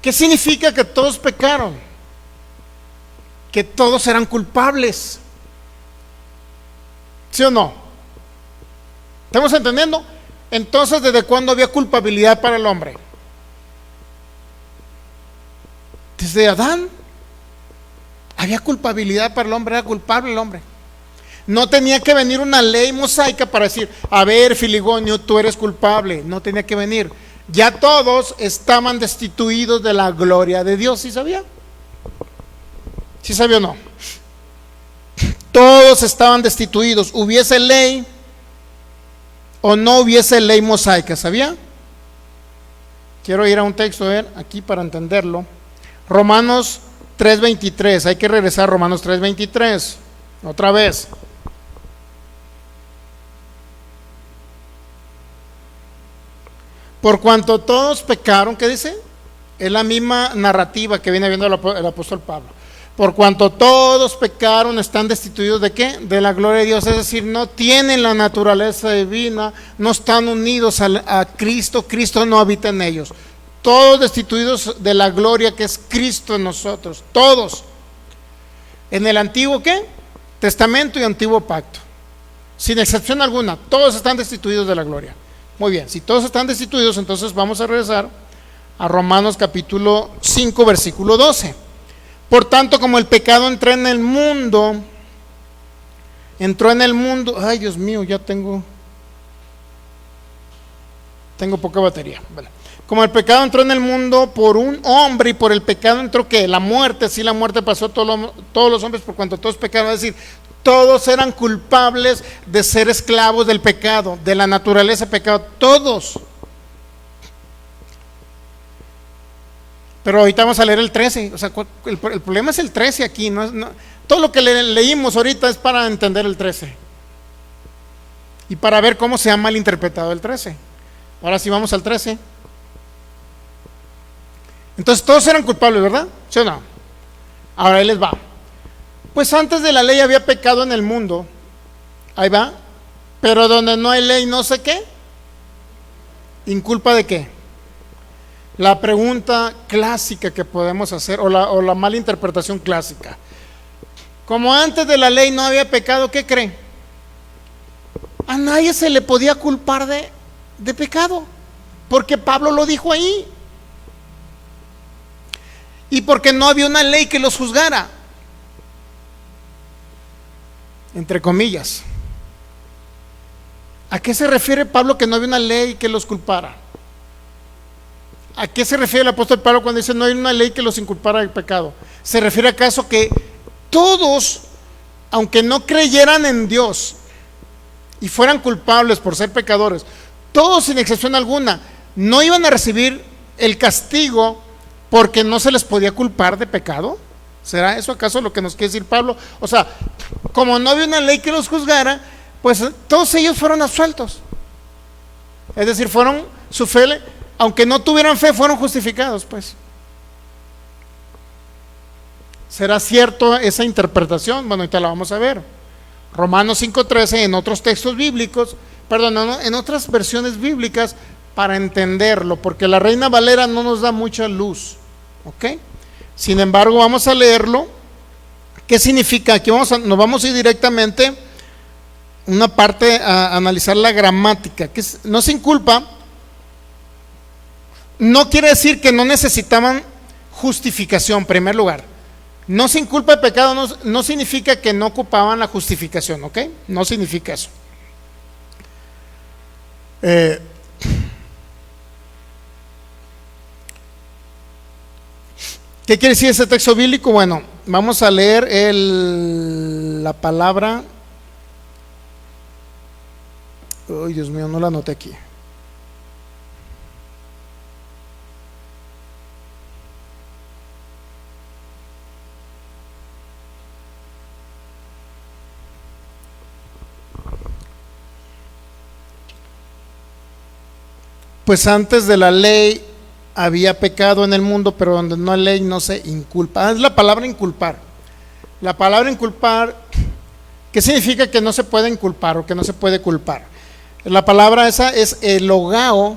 ¿Qué significa que todos pecaron? Que todos eran culpables. ¿Sí o no? ¿Estamos entendiendo? Entonces, ¿desde cuándo había culpabilidad para el hombre? Desde Adán. Había culpabilidad para el hombre, era culpable el hombre. No tenía que venir una ley mosaica para decir, a ver, Filigonio, tú eres culpable. No tenía que venir. Ya todos estaban destituidos de la gloria de Dios. ¿Sí sabía? ¿Sí sabía o no? Todos estaban destituidos. Hubiese ley o no hubiese ley mosaica, ¿sabía? Quiero ir a un texto, a ver, aquí para entenderlo. Romanos 3:23, hay que regresar a Romanos 3:23, otra vez. Por cuanto todos pecaron, ¿qué dice? Es la misma narrativa que viene viendo el apóstol Pablo. Por cuanto todos pecaron, están destituidos ¿de qué? De la gloria de Dios, es decir, no tienen la naturaleza divina, no están unidos a Cristo, Cristo no habita en ellos. Todos destituidos de la gloria que es Cristo en nosotros, todos. En el antiguo ¿qué? Testamento y antiguo pacto, sin excepción alguna, todos están destituidos de la gloria. Muy bien, si todos están destituidos, entonces vamos a regresar a Romanos capítulo 5, versículo 12. Por tanto, como el pecado entró en el mundo, ay Dios mío, ya tengo poca batería. Bueno. Como el pecado entró en el mundo por un hombre, y por el pecado entró ¿qué? La muerte. Sí, la muerte pasó a todos los hombres por cuanto todos pecaron. Es decir, todos eran culpables de ser esclavos del pecado, de la naturaleza de pecado, todos. Pero ahorita vamos a leer el 13. O sea, el problema es el 13 aquí. No, todo lo que leímos ahorita es para entender el 13 y para ver cómo se ha malinterpretado el 13. Ahora sí vamos al 13. Entonces todos eran culpables, ¿verdad? ¿Sí o no? Ahora ahí les va. Pues antes de la ley había pecado en el mundo. Ahí va. Pero donde no hay ley, no sé qué. ¿Inculpa de qué? La pregunta clásica que podemos hacer, o la mala interpretación clásica. Como antes de la ley no había pecado, ¿qué creen? A nadie se le podía culpar de pecado, porque Pablo lo dijo ahí. Y porque no había una ley que los juzgara, entre comillas. ¿A qué se refiere Pablo que no había una ley que los culpara? ¿A qué se refiere el apóstol Pablo cuando dice no hay una ley que los inculpara del pecado? ¿Se refiere acaso que todos, aunque no creyeran en Dios y fueran culpables por ser pecadores, todos sin excepción alguna, no iban a recibir el castigo porque no se les podía culpar de pecado? ¿Será eso acaso lo que nos quiere decir Pablo? O sea, como no había una ley que los juzgara, pues todos ellos fueron absueltos. Es decir, su fe, aunque no tuvieran fe, fueron justificados, pues. ¿Será cierto esa interpretación? Bueno, ahorita la vamos a ver. Romanos 5:13, en otros textos bíblicos, en otras versiones bíblicas, para entenderlo, porque la Reina Valera no nos da mucha luz, ¿ok? Sin embargo, vamos a leerlo. ¿Qué significa? Aquí nos vamos a ir directamente una parte a analizar la gramática. Que no se inculpa, no quiere decir que no necesitaban justificación, en primer lugar. No se inculpa de pecado, no significa que no ocupaban la justificación, ¿ok? No significa eso. ¿Qué quiere decir ese texto bíblico? Bueno, vamos a leer la palabra. Ay, Dios mío, no la anoté aquí. Pues antes de la ley había pecado en el mundo, pero donde no hay ley no se inculpa. Es la palabra inculpar. La palabra inculpar, ¿qué significa que no se puede inculpar o que no se puede culpar? La palabra esa es elogao,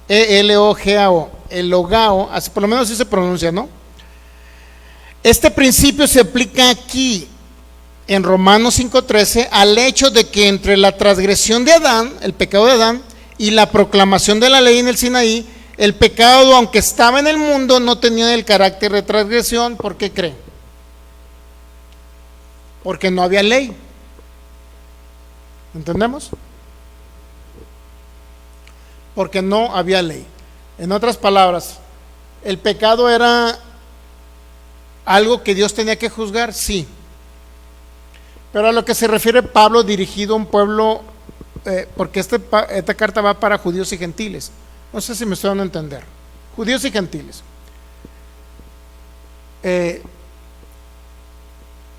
E-L-O-G-A-O, elogao, así, por lo menos así se pronuncia, ¿no? Este principio se aplica aquí. en Romanos 5:13 al hecho de que entre la transgresión de Adán, el pecado de Adán, y la proclamación de la ley en el Sinaí, el pecado, aunque estaba en el mundo, no tenía el carácter de transgresión. ¿Por qué cree? Porque no había ley. ¿Entendemos? Porque no había ley. En otras palabras, ¿el pecado era algo que Dios tenía que juzgar? Sí. Pero a lo que se refiere Pablo, dirigido a un pueblo, porque esta carta va para judíos y gentiles. No sé si me estoy dando a entender. Judíos y gentiles.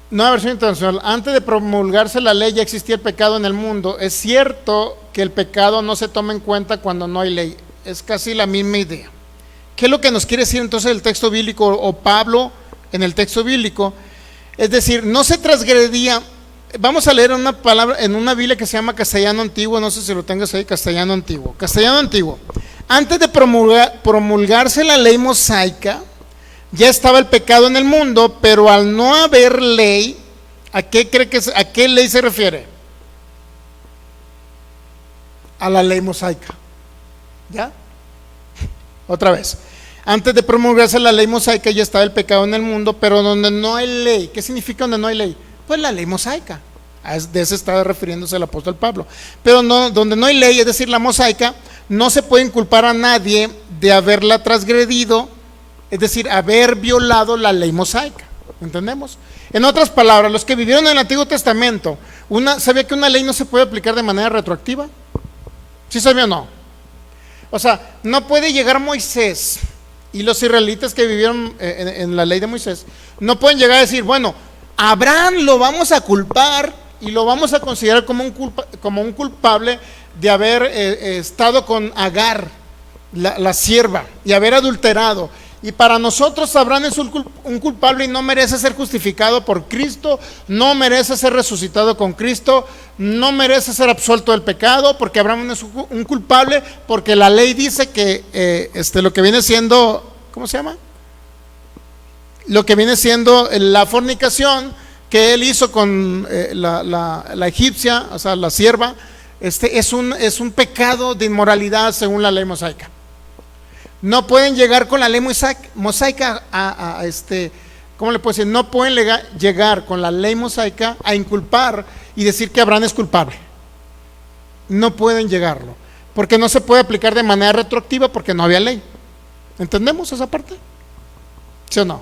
Nueva versión internacional. Antes de promulgarse la ley ya existía el pecado en el mundo. Es cierto que el pecado no se toma en cuenta cuando no hay ley. Es casi la misma idea. ¿Qué es lo que nos quiere decir entonces el texto bíblico o Pablo en el texto bíblico? Es decir, no se transgredía. Vamos a leer una palabra en una Biblia que se llama Castellano Antiguo. No sé si lo tengas ahí, Castellano Antiguo. Castellano Antiguo. Antes de promulgarse la ley mosaica, ya estaba el pecado en el mundo, pero al no haber ley, ¿a qué ley se refiere? A la ley mosaica. ¿Ya? Otra vez. Antes de promulgarse la ley mosaica ya estaba el pecado en el mundo, pero donde no hay ley. ¿Qué significa donde no hay ley? Pues la ley mosaica. De eso estaba refiriéndose el apóstol Pablo. Pero no, donde no hay ley, es decir, la mosaica, no se puede inculpar a nadie de haberla transgredido, es decir, haber violado la ley mosaica. ¿Entendemos? En otras palabras, los que vivieron en el Antiguo Testamento, ¿sabía que una ley no se puede aplicar de manera retroactiva? ¿Sí sabía o no? O sea, no puede llegar Moisés y los israelitas que vivieron en la ley de Moisés, no pueden llegar a decir, bueno, a Abraham lo vamos a culpar y lo vamos a considerar como un culpable de haber estado con Agar, la sierva, y haber adulterado. Y para nosotros Abraham es un culpable y no merece ser justificado por Cristo, no merece ser resucitado con Cristo, no merece ser absuelto del pecado, porque Abraham es un culpable, porque la ley dice que lo que viene siendo, ¿cómo se llama? Lo que viene siendo la fornicación que él hizo con la egipcia, o sea, la sierva, es un pecado de inmoralidad según la ley mosaica. No pueden llegar con la ley mosaica ¿cómo le puedo decir? No pueden llegar con la ley mosaica a inculpar y decir que Abraham es culpable. No pueden llegarlo, porque no se puede aplicar de manera retroactiva porque no había ley. ¿Entendemos esa parte? ¿Sí o no?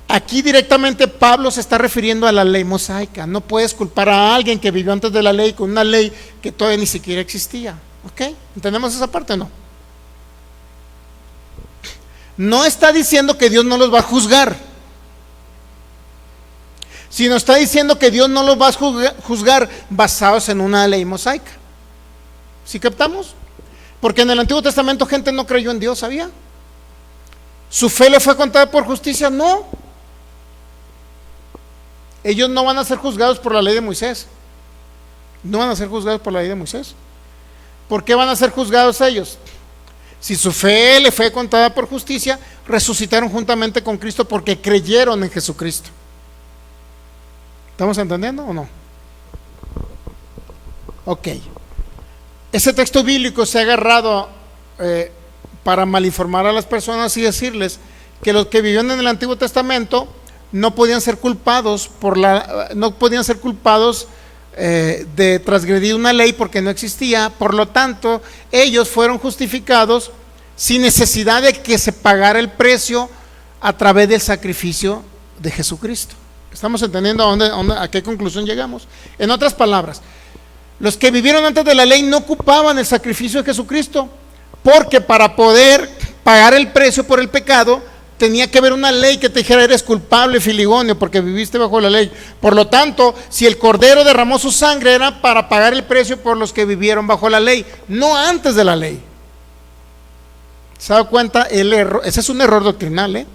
Aquí directamente Pablo se está refiriendo a la ley mosaica. No puedes culpar a alguien que vivió antes de la ley con una ley que todavía ni siquiera existía. ¿Ok? ¿Entendemos esa parte o no? No está diciendo que Dios no los va a juzgar, sino está diciendo que Dios no los va a juzgar basados en una ley mosaica. ¿Sí captamos? Porque en el Antiguo Testamento gente no creyó en Dios, ¿sabía? ¿Su fe le fue contada por justicia? No. Ellos no van a ser juzgados por la ley de Moisés. No van a ser juzgados por la ley de Moisés. ¿Por qué van a ser juzgados ellos? Si su fe le fue contada por justicia, resucitaron juntamente con Cristo porque creyeron en Jesucristo. ¿Estamos entendiendo o no? Ok. Ese texto bíblico se ha agarrado para malinformar a las personas y decirles que los que vivían en el Antiguo Testamento no podían ser culpados de transgredir una ley porque no existía. Por lo tanto, ellos fueron justificados sin necesidad de que se pagara el precio a través del sacrificio de Jesucristo. ¿Estamos entendiendo a qué conclusión llegamos? En otras palabras, los que vivieron antes de la ley no ocupaban el sacrificio de Jesucristo, porque para poder pagar el precio por el pecado tenía que haber una ley que te dijera eres culpable, filigonio, porque viviste bajo la ley. Por lo tanto, si el Cordero derramó su sangre era para pagar el precio por los que vivieron bajo la ley, no antes de la ley. ¿Se da cuenta el error? Ese es un error doctrinal,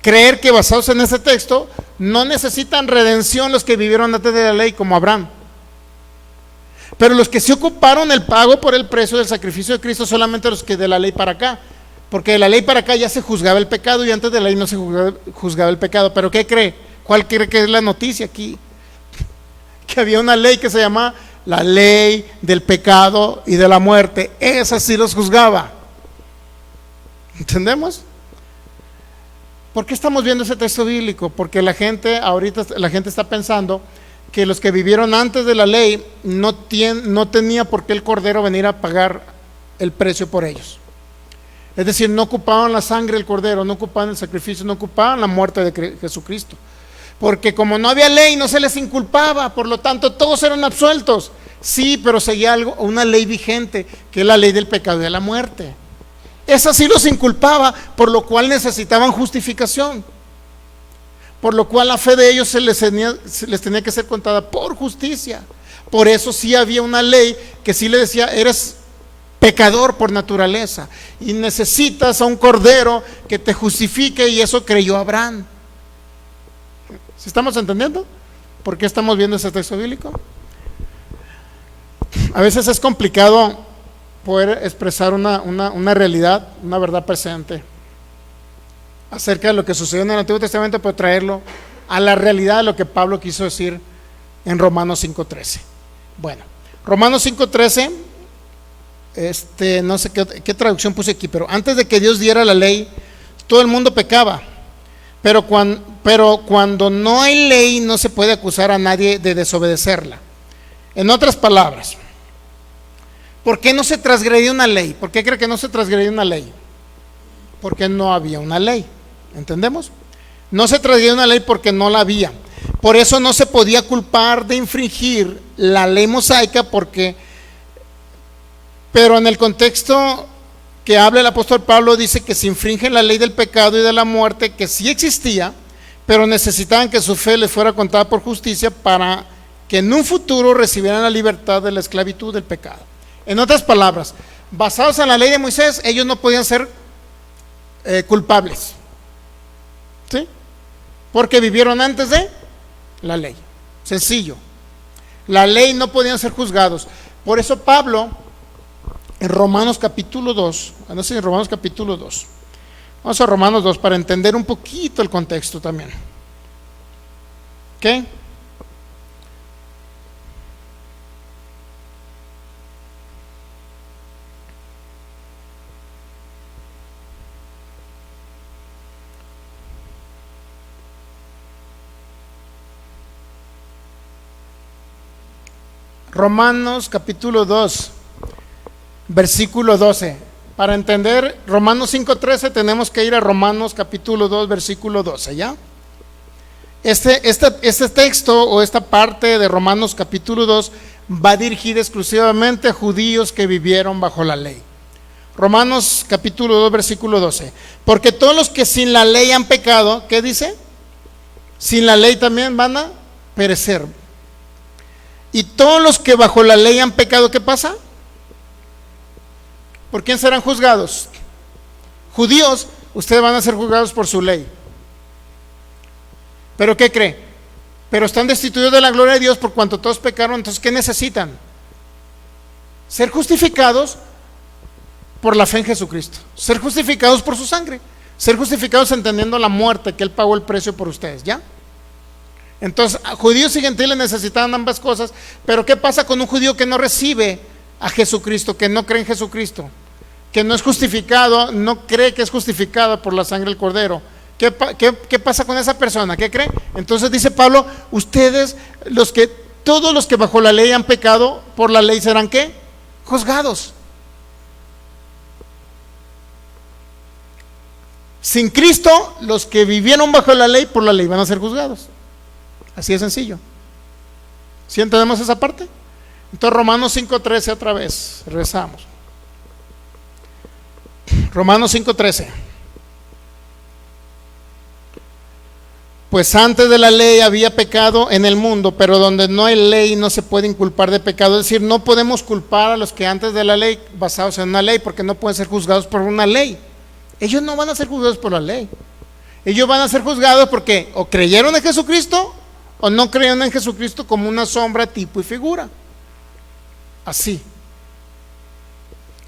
Creer que basados en ese texto no necesitan redención los que vivieron antes de la ley como Abraham. Pero los que se ocuparon el pago por el precio del sacrificio de Cristo solamente los que de la ley para acá. Porque de la ley para acá ya se juzgaba el pecado y antes de la ley no se juzgaba el pecado. Pero ¿qué cree? ¿Cuál cree que es la noticia aquí? Que había una ley que se llamaba la ley del pecado y de la muerte. Esa sí los juzgaba. ¿Entendemos? ¿Por qué estamos viendo ese texto bíblico? Porque ahorita la gente está pensando que los que vivieron antes de la ley no tenía por qué el Cordero venir a pagar el precio por ellos. Es decir, no ocupaban la sangre del Cordero, no ocupaban el sacrificio, no ocupaban la muerte de Jesucristo. Porque como no había ley, no se les inculpaba, por lo tanto todos eran absueltos. Sí, pero seguía una ley vigente, que es la ley del pecado y de la muerte. Esa sí los inculpaba, por lo cual necesitaban justificación. Por lo cual la fe de ellos se les tenía que ser contada por justicia. Por eso sí había una ley que sí le decía, eres pecador por naturaleza y necesitas a un cordero que te justifique, y eso creyó Abraham. ¿Sí estamos entendiendo por qué estamos viendo ese texto bíblico? A veces es complicado poder expresar una realidad, una verdad presente acerca de lo que sucedió en el Antiguo Testamento, pero traerlo a la realidad de lo que Pablo quiso decir en Romanos 5:13. Bueno, Romanos 5:13, no sé qué traducción puse aquí, pero antes de que Dios diera la ley, todo el mundo pecaba. Pero cuando no hay ley, no se puede acusar a nadie de desobedecerla. En otras palabras, ¿por qué no se transgredía una ley? ¿Por qué cree que no se transgredía una ley? Porque no había una ley. ¿Entendemos? No se transgredía una ley porque no la había. Por eso no se podía culpar de infringir la ley mosaica, pero en el contexto que habla el apóstol Pablo, dice que se infringe la ley del pecado y de la muerte, que sí existía, pero necesitaban que su fe les fuera contada por justicia para que en un futuro recibieran la libertad de la esclavitud del pecado. En otras palabras, basados en la ley de Moisés, ellos no podían ser culpables, ¿sí? Porque vivieron antes de la ley. Sencillo. La ley, no podían ser juzgados. Por eso Pablo, en Romanos capítulo 2, vamos a Romanos 2 para entender un poquito el contexto también. ¿Ok? Romanos capítulo 2, versículo 12. Para entender Romanos 5:13 tenemos que ir a Romanos capítulo 2, versículo 12, ¿ya? Este texto o esta parte de Romanos capítulo 2 va dirigida exclusivamente a judíos que vivieron bajo la ley. Romanos capítulo 2, versículo 12. Porque todos los que sin la ley han pecado, ¿qué dice? Sin la ley también van a perecer. Y todos los que bajo la ley han pecado, ¿qué pasa? ¿Por quién serán juzgados? Judíos, ustedes van a ser juzgados por su ley. ¿Pero qué cree? Pero están destituidos de la gloria de Dios por cuanto todos pecaron. Entonces, ¿qué necesitan? Ser justificados por la fe en Jesucristo. Ser justificados por su sangre. Ser justificados entendiendo la muerte, que Él pagó el precio por ustedes, ¿ya? Entonces, judíos y gentiles necesitaban ambas cosas. Pero ¿qué pasa con un judío que no recibe a Jesucristo, que no cree en Jesucristo, que no es justificado, no cree que es justificado por la sangre del Cordero? ¿Qué pasa con esa persona? ¿Qué cree? Entonces dice Pablo, ustedes, todos los que bajo la ley han pecado, por la ley serán ¿qué? Juzgados. Sin Cristo, los que vivieron bajo la ley, por la ley van a ser juzgados. Así de sencillo. ¿Sí entendemos esa parte? Entonces Romanos 5:13 otra vez, regresamos. Romanos 5:13. Pues antes de la ley había pecado en el mundo, pero donde no hay ley no se puede inculpar de pecado. Es decir, no podemos culpar a los que antes de la ley, basados en una ley, porque no pueden ser juzgados por una ley. Ellos no van a ser juzgados por la ley. Ellos van a ser juzgados porque o creyeron en Jesucristo o no creyeron en Jesucristo, como una sombra, tipo y figura. Así.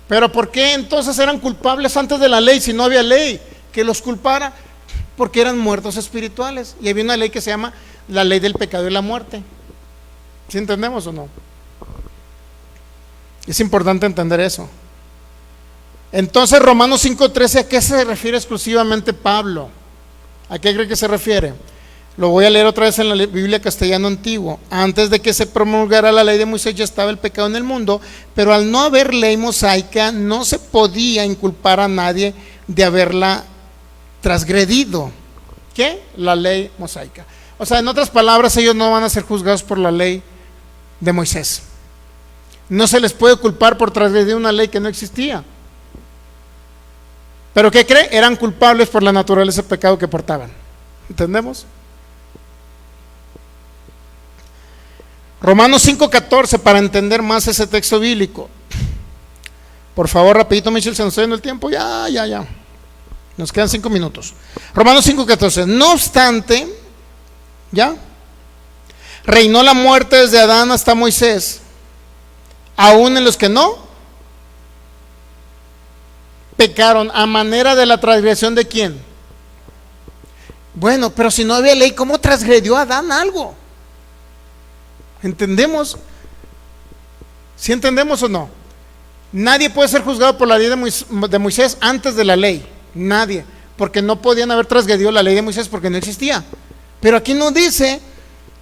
Pero ¿por qué entonces eran culpables antes de la ley si no había ley que los culpara? porque eran muertos espirituales y había una ley que se llama la ley del pecado y la muerte. ¿Sí entendemos o no? Es importante entender eso. Entonces, Romanos 5:13, ¿a qué se refiere exclusivamente Pablo? ¿A qué cree que se refiere? Lo voy a leer otra vez en la Biblia castellano antiguo. Antes de que se promulgara la ley de Moisés ya estaba el pecado en el mundo, pero al no haber ley mosaica no se podía inculpar a nadie de haberla transgredido. ¿Qué? La ley mosaica. O sea, en otras palabras, ellos no van a ser juzgados por la ley de Moisés. No se les puede culpar por transgredir una ley que no existía. ¿Pero qué cree? Eran culpables por la naturaleza de pecado que portaban. ¿Entendemos? Romanos 5:14, para entender más ese texto bíblico. Por favor, rapidito, Michelle, se nos está yendo el tiempo. Ya. Nos quedan 5 minutos. Romanos 5:14. No obstante, ¿ya? Reinó la muerte desde Adán hasta Moisés, aún en los que no pecaron, a manera de la transgresión de ¿quién? Bueno, pero si no había ley, ¿cómo transgredió Adán algo? ¿Entendemos? ¿Sí entendemos o no? Nadie puede ser juzgado por la ley de Moisés antes de la ley. Nadie. Porque no podían haber transgredido la ley de Moisés porque no existía. Pero aquí nos dice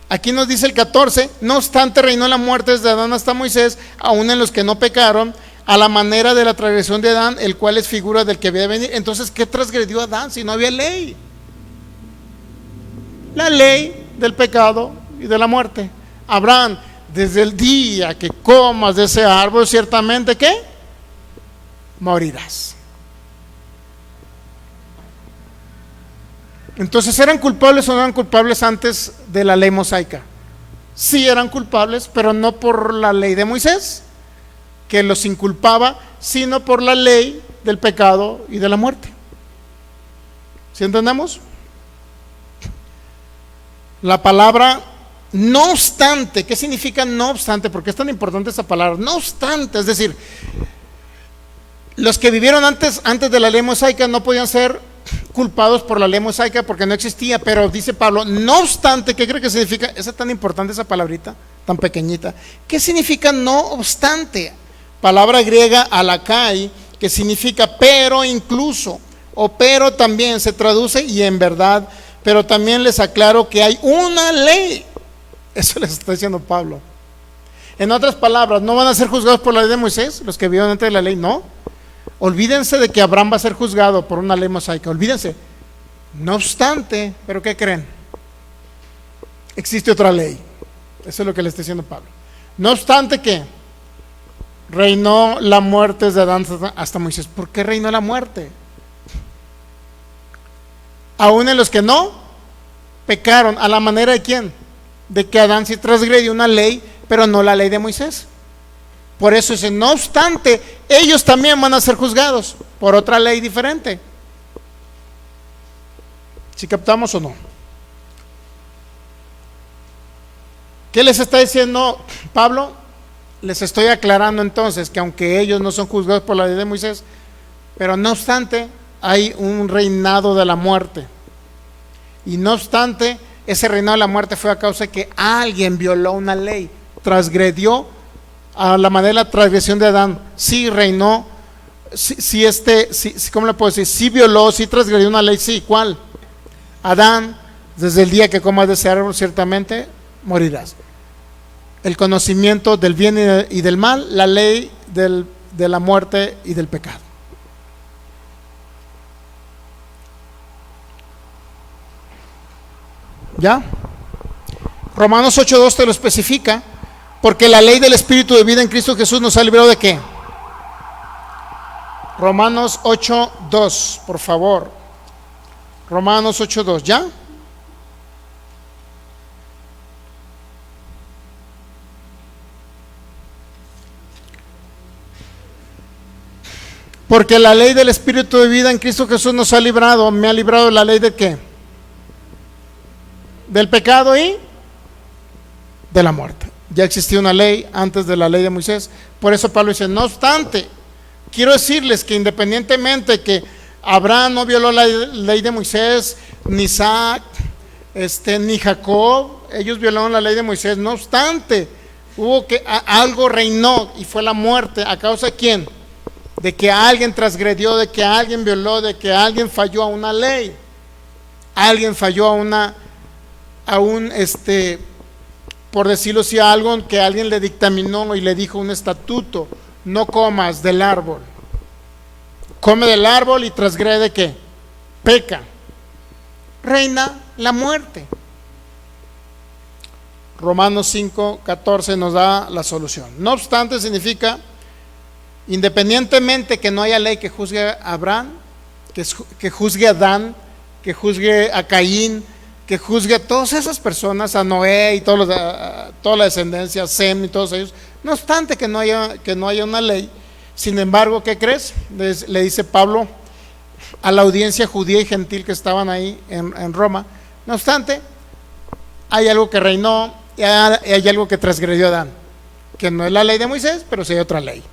el 14, no obstante reinó la muerte desde Adán hasta Moisés, aún en los que no pecaron, a la manera de la transgresión de Adán, el cual es figura del que había de venir. Entonces, ¿qué transgredió Adán si no había ley? La ley del pecado y de la muerte. Abraham, desde el día que comas de ese árbol, ciertamente, ¿qué? Morirás. Entonces, ¿eran culpables o no eran culpables antes de la ley mosaica? Sí eran culpables, pero no por la ley de Moisés, que los inculpaba, sino por la ley del pecado y de la muerte. ¿Sí entendemos? La palabra no obstante, ¿qué significa no obstante? ¿Por qué es tan importante esa palabra? No obstante, es decir, los que vivieron antes de la ley mosaica no podían ser culpados por la ley mosaica porque no existía, pero dice Pablo, no obstante, ¿qué cree que significa? Es tan importante esa palabrita, tan pequeñita. ¿Qué significa no obstante? Palabra griega alakai, que significa pero incluso, o pero también se traduce y en verdad, pero también les aclaro que hay una ley. Eso les está diciendo Pablo. En otras palabras, ¿no van a ser juzgados por la ley de Moisés los que vivieron antes de la ley? No. Olvídense de que Abraham va a ser juzgado por una ley mosaica, olvídense. No obstante, ¿pero qué creen? Existe otra ley. Eso es lo que le está diciendo Pablo. No obstante que reinó la muerte desde Adán hasta Moisés. ¿Por qué reinó la muerte? Aún en los que no pecaron, ¿a la manera de quién? De que Adán sí transgredió una ley, pero no la ley de Moisés. Por eso dice, no obstante, ellos también van a ser juzgados por otra ley diferente. ¿Sí captamos o no? ¿Qué les está diciendo Pablo? Les estoy aclarando entonces que aunque ellos no son juzgados por la ley de Moisés, pero no obstante hay un reinado de la muerte. Y no obstante, ese reinado de la muerte fue a causa de que alguien violó una ley, transgredió a la manera de la transgresión de Adán. Sí reinó, ¿cómo le puedo decir? Sí violó, sí transgredió una ley, sí, ¿cuál? Adán, desde el día que comas de ese árbol, ciertamente morirás. El conocimiento del bien y del mal, la ley de la muerte y del pecado. ¿Ya? Romanos 8:2 te lo especifica, porque la ley del Espíritu de vida en Cristo Jesús nos ha librado ¿de qué? Romanos 8:2, por favor. Romanos 8:2, ¿ya? Porque la ley del Espíritu de vida en Cristo Jesús nos ha librado, me ha librado de la ley de ¿qué? Del pecado y de la muerte. Ya existía una ley antes de la ley de Moisés. Por eso Pablo dice, no obstante, quiero decirles que independientemente que Abraham no violó la ley de Moisés, ni Isaac, ni Jacob. Ellos violaron la ley de Moisés. No obstante, algo reinó, y fue la muerte. ¿A causa de quién? De que alguien transgredió, de que alguien violó, de que alguien falló a una ley. Alguien falló por decirlo así, a algo que alguien le dictaminó y le dijo un estatuto: no comas del árbol. Come del árbol y transgrede, ¿qué? Peca. Reina la muerte. Romanos 5:14 nos da la solución. No obstante, significa, independientemente que no haya ley que juzgue a Abraham, que juzgue a Adán, que juzgue a Caín, que juzgue a todas esas personas, a Noé y toda la descendencia, a Sem y todos ellos. No obstante que no haya una ley, sin embargo, ¿qué crees? Le dice Pablo a la audiencia judía y gentil que estaban ahí en Roma. No obstante, hay algo que reinó y hay algo que transgredió a Adán, que no es la ley de Moisés, pero sí hay otra ley.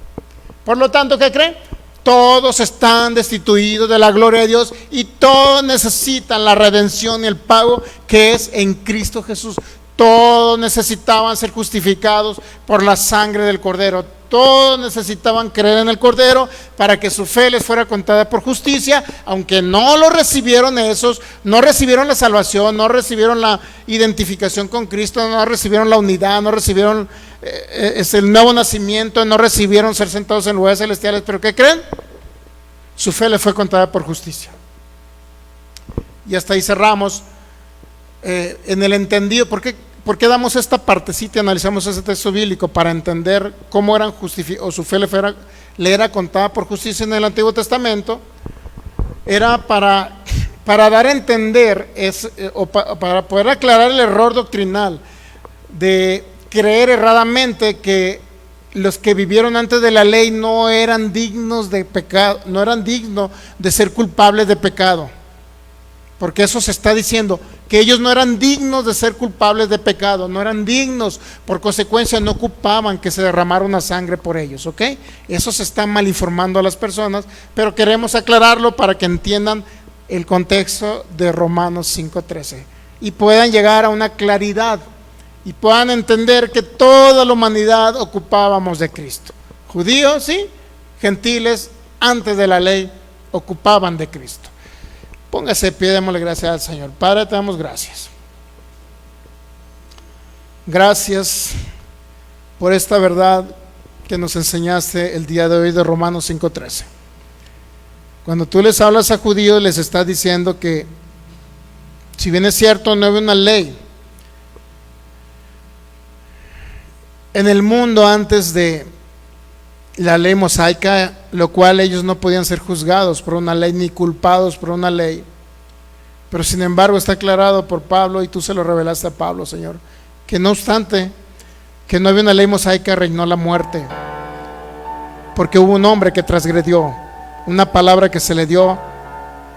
Por lo tanto, ¿qué creen? Todos están destituidos de la gloria de Dios y todos necesitan la redención y el pago que es en Cristo Jesús. Todos necesitaban ser justificados por la sangre del Cordero. Todos necesitaban creer en el Cordero para que su fe les fuera contada por justicia. Aunque no lo recibieron, esos no recibieron la salvación, no recibieron la identificación con Cristo, no recibieron la unidad, no recibieron el nuevo nacimiento, no recibieron ser sentados en lugares celestiales. Pero ¿qué creen? Su fe les fue contada por justicia. Y hasta ahí cerramos en el entendido. ¿Por qué damos esta partecita y analizamos ese texto bíblico? Para entender cómo eran justificados, o su fe le era contada por justicia en el Antiguo Testamento. Era para dar a entender, para poder aclarar el error doctrinal de creer erradamente que los que vivieron antes de la ley no eran dignos de pecado, no eran dignos de ser culpables de pecado. Porque eso se está diciendo, que ellos no eran dignos de ser culpables de pecado, no eran dignos, por consecuencia no ocupaban que se derramara una sangre por ellos, ¿ok? Eso se está mal informando a las personas, pero queremos aclararlo para que entiendan el contexto de Romanos 5:13 y puedan llegar a una claridad y puedan entender que toda la humanidad ocupábamos de Cristo. Judíos, sí, gentiles, antes de la ley, ocupaban de Cristo. Póngase de pie, démosle gracias al Señor. Padre, te damos gracias. Gracias por esta verdad que nos enseñaste el día de hoy de Romanos 5:13. Cuando tú les hablas a judíos, les estás diciendo que, si bien es cierto, no había una ley en el mundo antes de la ley mosaica, lo cual ellos no podían ser juzgados por una ley ni culpados por una ley, pero sin embargo está aclarado por Pablo, y tú se lo revelaste a Pablo, Señor, que no obstante que no había una ley mosaica, reinó la muerte, porque hubo un hombre que transgredió una palabra que se le dio: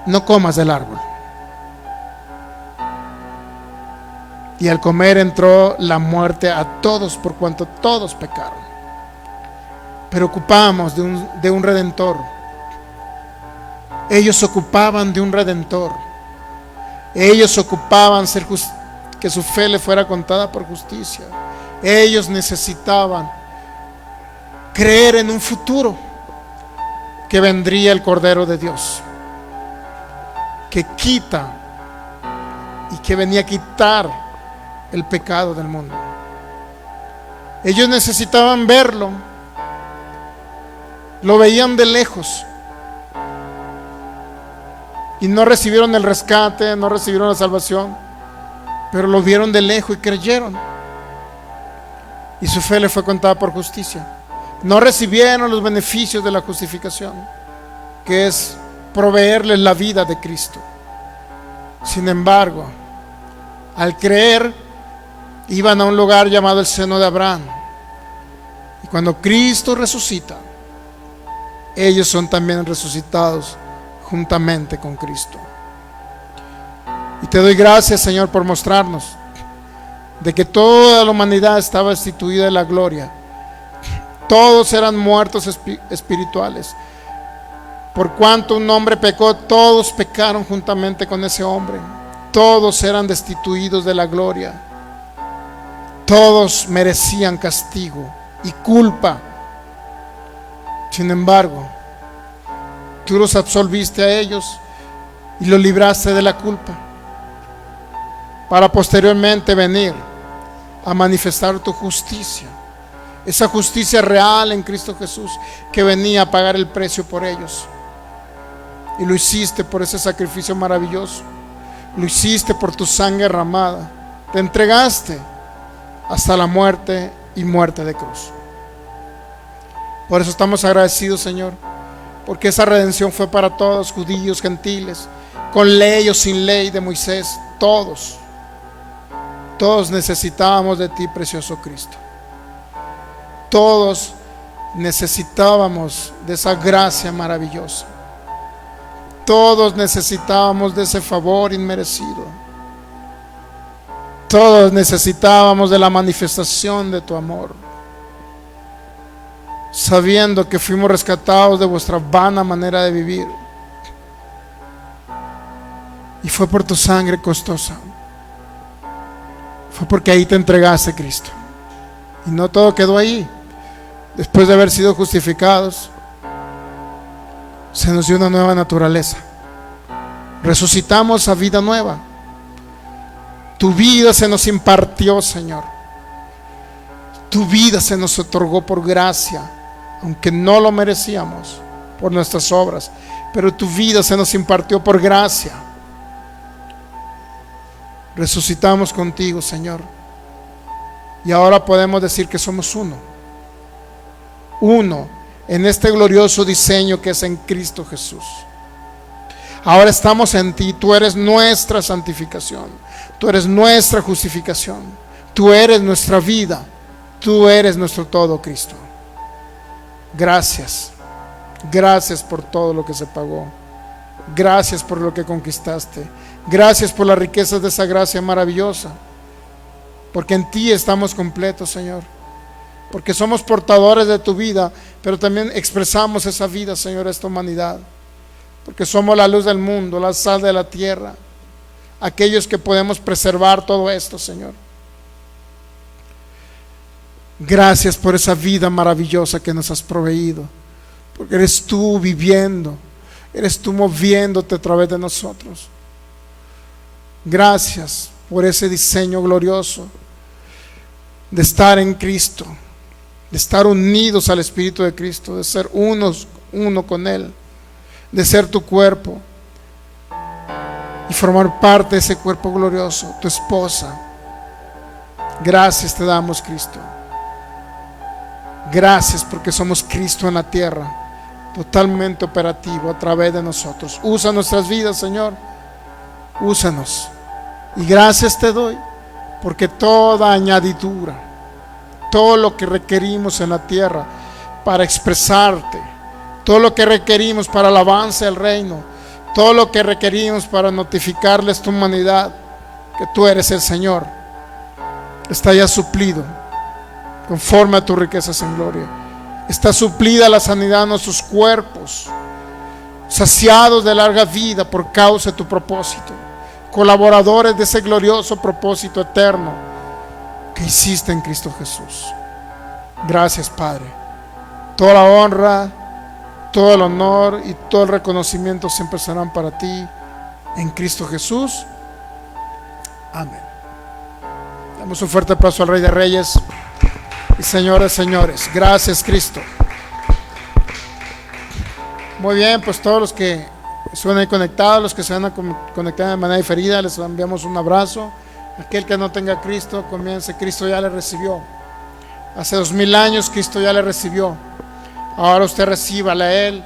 no comas del árbol. Y al comer entró la muerte a todos, por cuanto todos pecaron. Pero ocupábamos de un redentor. Ellos ocupaban de un redentor. Ellos ocupaban que su fe le fuera contada por justicia. Ellos necesitaban creer en un futuro, que vendría el Cordero de Dios, que quita y que venía a quitar el pecado del mundo. Ellos necesitaban verlo. Lo veían de lejos y no recibieron el rescate, no recibieron la salvación, pero lo vieron de lejos y creyeron, y su fe le fue contada por justicia. No recibieron los beneficios de la justificación, que es proveerles la vida de Cristo. Sin embargo, al creer, iban a un lugar llamado el seno de Abraham, y cuando Cristo resucita, ellos son también resucitados juntamente con Cristo. Y te doy gracias, Señor, por mostrarnos de que toda la humanidad estaba destituida de la gloria. Todos eran muertos espirituales. Por cuanto un hombre pecó, todos pecaron juntamente con ese hombre. Todos eran destituidos de la gloria. Todos merecían castigo y culpa. Sin embargo, tú los absolviste a ellos y los libraste de la culpa, para posteriormente venir a manifestar tu justicia, esa justicia real en Cristo Jesús, que venía a pagar el precio por ellos. Y lo hiciste por ese sacrificio maravilloso, lo hiciste por tu sangre derramada, te entregaste hasta la muerte y muerte de cruz. Por eso estamos agradecidos, Señor, porque esa redención fue para todos, judíos, gentiles, con ley o sin ley de Moisés. Todos necesitábamos de ti, precioso Cristo. Todos necesitábamos de esa gracia maravillosa. Todos necesitábamos de ese favor inmerecido. Todos necesitábamos de la manifestación de tu amor, sabiendo que fuimos rescatados de vuestra vana manera de vivir. Y fue por tu sangre costosa. Fue porque ahí te entregaste, Cristo. Y no todo quedó ahí. Después de haber sido justificados, se nos dio una nueva naturaleza. Resucitamos a vida nueva. Tu vida se nos impartió, Señor. Tu vida se nos otorgó por gracia, aunque no lo merecíamos por nuestras obras, pero tu vida se nos impartió por gracia. Resucitamos contigo, Señor, y ahora podemos decir que somos uno en este glorioso diseño que es en Cristo Jesús. Ahora estamos en ti. Tú eres nuestra santificación, tú eres nuestra justificación, tú eres nuestra vida, tú eres nuestro todo, Cristo. Gracias por todo lo que se pagó. Gracias por lo que conquistaste. Gracias por las riquezas de esa gracia maravillosa, porque en ti estamos completos, Señor, porque somos portadores de tu vida, pero también expresamos esa vida, Señor, a esta humanidad, porque somos la luz del mundo, la sal de la tierra, aquellos que podemos preservar todo esto, Señor. Gracias por esa vida maravillosa que nos has proveído, porque eres tú viviendo, eres tú moviéndote a través de nosotros. Gracias por ese diseño glorioso de estar en Cristo, de estar unidos al Espíritu de Cristo, de ser uno con Él, de ser tu cuerpo y formar parte de ese cuerpo glorioso, tu esposa. Gracias te damos, Cristo. Gracias porque somos Cristo en la tierra, totalmente operativo a través de nosotros. Usa nuestras vidas, Señor, úsanos. Y gracias te doy porque toda añadidura, todo lo que requerimos en la tierra para expresarte, todo lo que requerimos para el avance del reino, todo lo que requerimos para notificarle a esta humanidad que tú eres el Señor, está ya suplido conforme a tus riquezas en gloria. Está suplida la sanidad de nuestros cuerpos, saciados de larga vida por causa de tu propósito, colaboradores de ese glorioso propósito eterno que hiciste en Cristo Jesús. Gracias, Padre. Toda la honra, todo el honor y todo el reconocimiento siempre serán para ti en Cristo Jesús. Amén. Damos un fuerte aplauso al Rey de Reyes y Señores, señores. Gracias, Cristo. Muy bien, pues todos los que están ahí conectados, los que se van a conectar de manera diferida, les enviamos un abrazo. Aquel que no tenga a Cristo, comience. Cristo ya le recibió. Hace 2000 años Cristo ya le recibió. Ahora usted recíbale a Él,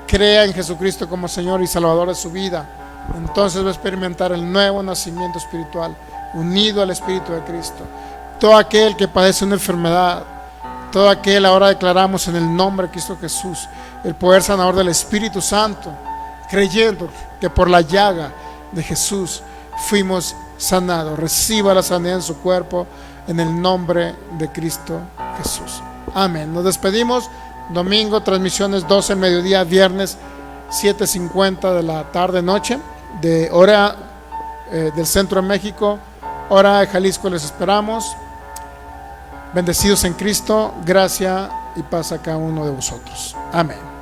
crea en Jesucristo como Señor y Salvador de su vida. Entonces va a experimentar el nuevo nacimiento espiritual, unido al Espíritu de Cristo. Todo aquel que padece una enfermedad, todo aquel, ahora declaramos en el nombre de Cristo Jesús el poder sanador del Espíritu Santo, creyendo que por la llaga de Jesús fuimos sanados. Reciba la sanidad en su cuerpo en el nombre de Cristo Jesús. Amén. Nos despedimos. Domingo, transmisiones 12 mediodía, viernes 7:50 de la tarde noche, de hora del centro de México. Ahora de Jalisco les esperamos. Bendecidos en Cristo, gracia y paz a cada uno de vosotros. Amén.